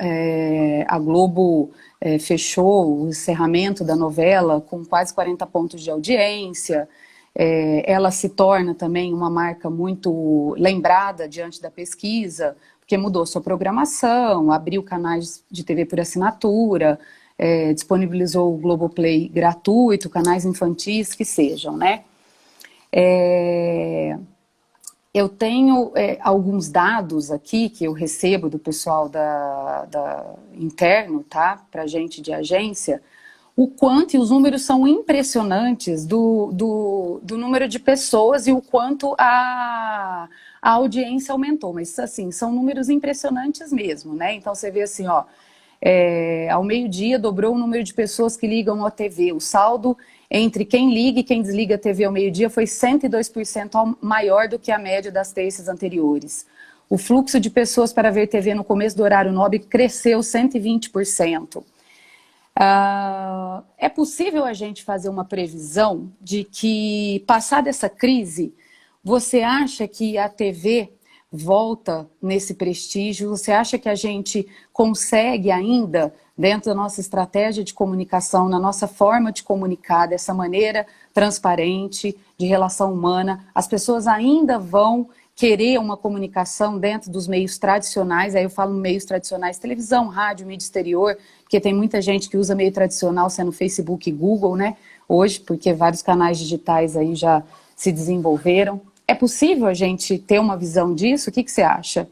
a Globo fechou o encerramento da novela com quase 40 pontos de audiência. Ela se torna também uma marca muito lembrada diante da pesquisa, porque mudou sua programação, abriu canais de TV por assinatura, disponibilizou o Globoplay gratuito, canais infantis que sejam, né? Eu tenho alguns dados aqui que eu recebo do pessoal interno, tá? Pra gente de agência, o quanto, e os números são impressionantes do número de pessoas e o quanto a audiência aumentou. Mas, assim, são números impressionantes mesmo, né? Então, você vê assim, ó, ao meio-dia dobrou o número de pessoas que ligam à TV. O saldo entre quem liga e quem desliga a TV ao meio-dia foi 102% maior do que a média das terças anteriores. O fluxo de pessoas para ver TV no começo do horário nobre cresceu 120%. É possível a gente fazer uma previsão de que, passada essa crise, você acha que a TV volta nesse prestígio? Você acha que a gente consegue ainda, dentro da nossa estratégia de comunicação, na nossa forma de comunicar, dessa maneira transparente, de relação humana, as pessoas ainda vão querer uma comunicação dentro dos meios tradicionais? Aí eu falo meios tradicionais, televisão, rádio, mídia exterior, porque tem muita gente que usa meio tradicional, sendo Facebook e Google, né? Hoje, porque vários canais digitais aí já se desenvolveram. É possível a gente ter uma visão disso? O que você acha?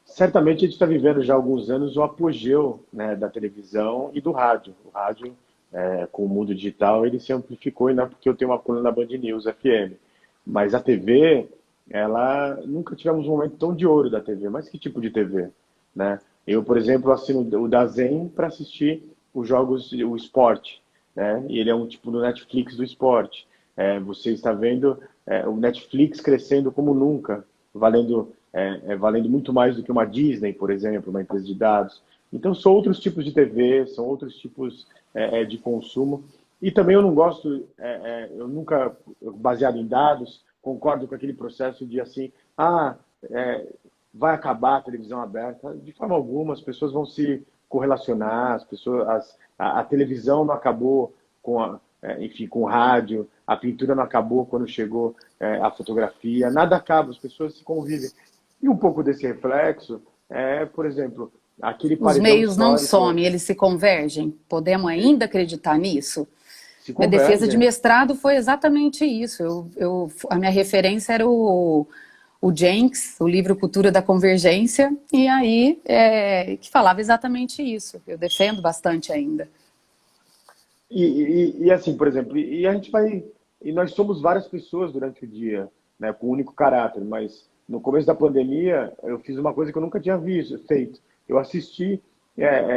Certamente a gente está vivendo já há alguns anos o apogeu, né, da televisão e do rádio. O rádio, com o mundo digital, ele se amplificou, e não é porque eu tenho uma coluna na Band News FM. Mas a TV, nunca tivemos um momento tão de ouro da TV. Mas que tipo de TV? Né? Eu, por exemplo, assino o DAZN para assistir os jogos, o esporte, né? E ele é um tipo do Netflix do esporte. Você está vendo o Netflix crescendo como nunca, valendo muito mais do que uma Disney, por exemplo, uma empresa de dados. Então, são outros tipos de TV, são outros tipos de consumo. E também eu não gosto, eu nunca, baseado em dados, concordo com aquele processo de assim, é, vai acabar a televisão aberta. De forma alguma, as pessoas vão se correlacionar, a televisão não acabou enfim, com o rádio, a pintura não acabou quando chegou a fotografia, nada acaba, as pessoas se convivem. E um pouco desse reflexo por exemplo, aquele
Os
paredão
meios não
histórico
somem, eles se convergem. Podemos ainda acreditar nisso?
se
Minha defesa de
convergem.
mestrado foi exatamente isso. A minha referência era o Jenks, o livro Cultura da Convergência, e aí que falava exatamente isso. Eu defendo bastante ainda.
E assim, por exemplo, e a gente vai. E nós somos várias pessoas durante o dia, né, com um único caráter, mas no começo da pandemia eu fiz uma coisa que eu nunca tinha feito. Eu assisti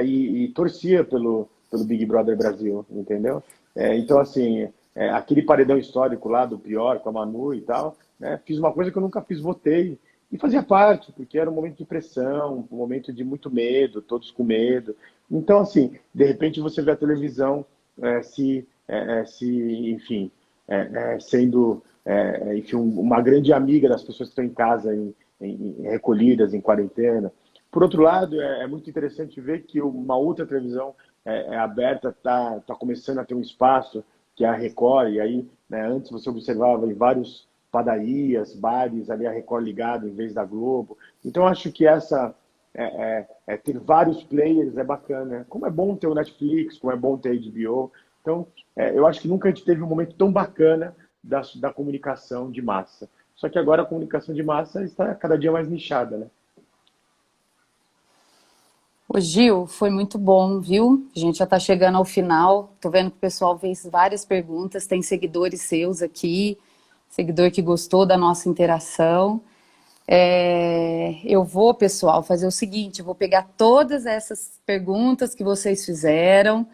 e torcia pelo Big Brother Brasil, entendeu? Então, assim, aquele paredão histórico lá do Pior, com a Manu e tal, né, fiz uma coisa que eu nunca fiz, votei. E fazia parte, porque era um momento de pressão, um momento de muito medo, todos com medo. Então, assim, de repente você vê a televisão enfim, sendo enfim, uma grande amiga das pessoas que estão em casa, recolhidas, em quarentena. Por outro lado, é muito interessante ver que uma outra televisão aberta está começando a ter um espaço, que é a Record, e aí, né, antes você observava em vários padarias, bares, ali a Record ligada em vez da Globo. Então, acho que ter vários players é bacana. Como é bom ter o Netflix, como é bom ter a HBO. Então, eu acho que nunca a gente teve um momento tão bacana da comunicação de massa. Só que agora a comunicação de massa está cada dia mais nichada, né?
Ô Gil, foi muito bom, viu? A gente já está chegando ao final. Tô vendo que o pessoal fez várias perguntas, tem seguidores seus aqui, seguidor que gostou da nossa interação. Eu vou, pessoal, fazer o seguinte, eu vou pegar todas essas perguntas que vocês fizeram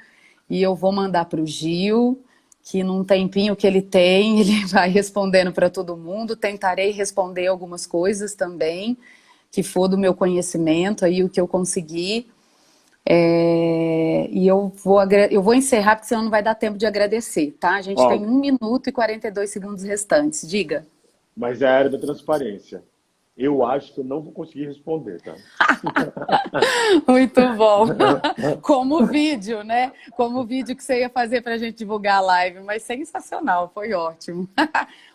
e eu vou mandar para o Gil, que num tempinho que ele tem, ele vai respondendo para todo mundo. Tentarei responder algumas coisas também, que for do meu conhecimento, aí o que eu conseguir. E eu vou encerrar, porque senão não vai dar tempo de agradecer, tá? A gente tem
Ó,
1 minuto e 42 segundos restantes. Diga.
mas é a área da transparência. Eu acho que eu não vou conseguir responder, tá?
Muito bom. Como o vídeo, né? Como o vídeo que você ia fazer para a gente divulgar a live, mas sensacional, foi ótimo.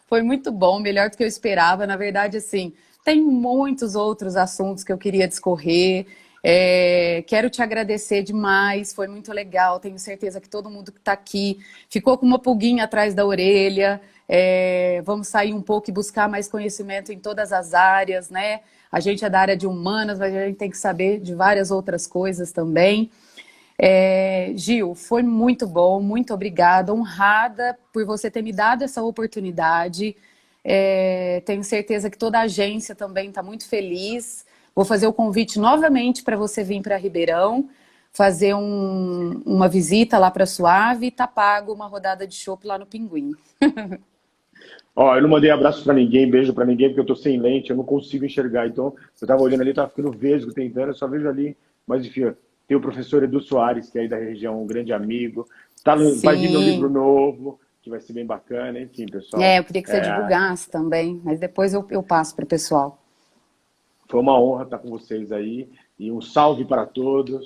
Foi muito bom, melhor do que eu esperava. Na verdade, assim, tem muitos outros assuntos que eu queria discorrer. Quero te agradecer demais, foi muito legal. Tenho certeza que todo mundo que está aqui ficou com uma pulguinha atrás da orelha. Vamos sair um pouco e buscar mais conhecimento em todas as áreas, né? A gente é da área de humanas, mas a gente tem que saber de várias outras coisas também. Gil, foi muito bom, muito obrigada, honrada por você ter me dado essa oportunidade. Tenho certeza que toda a agência também está muito feliz. Vou fazer o convite novamente para você vir para Ribeirão, fazer uma visita lá para Suave e tá pago uma rodada de chopp lá no Pinguim.
Ó, eu não mandei abraço pra ninguém, beijo pra ninguém, porque eu tô sem lente, eu não consigo enxergar. Então, eu tava olhando ali, tava ficando vesgo, tentando, eu só vejo ali. Mas, enfim, ó, tem o professor Edu Soares, que é aí da região, um grande amigo. Vai vir meu livro
Sim,
novo, que vai ser bem bacana. Enfim, pessoal,
eu queria que você divulgasse também, mas depois eu passo para o pessoal.
foi uma honra estar com vocês aí. E um salve para todos.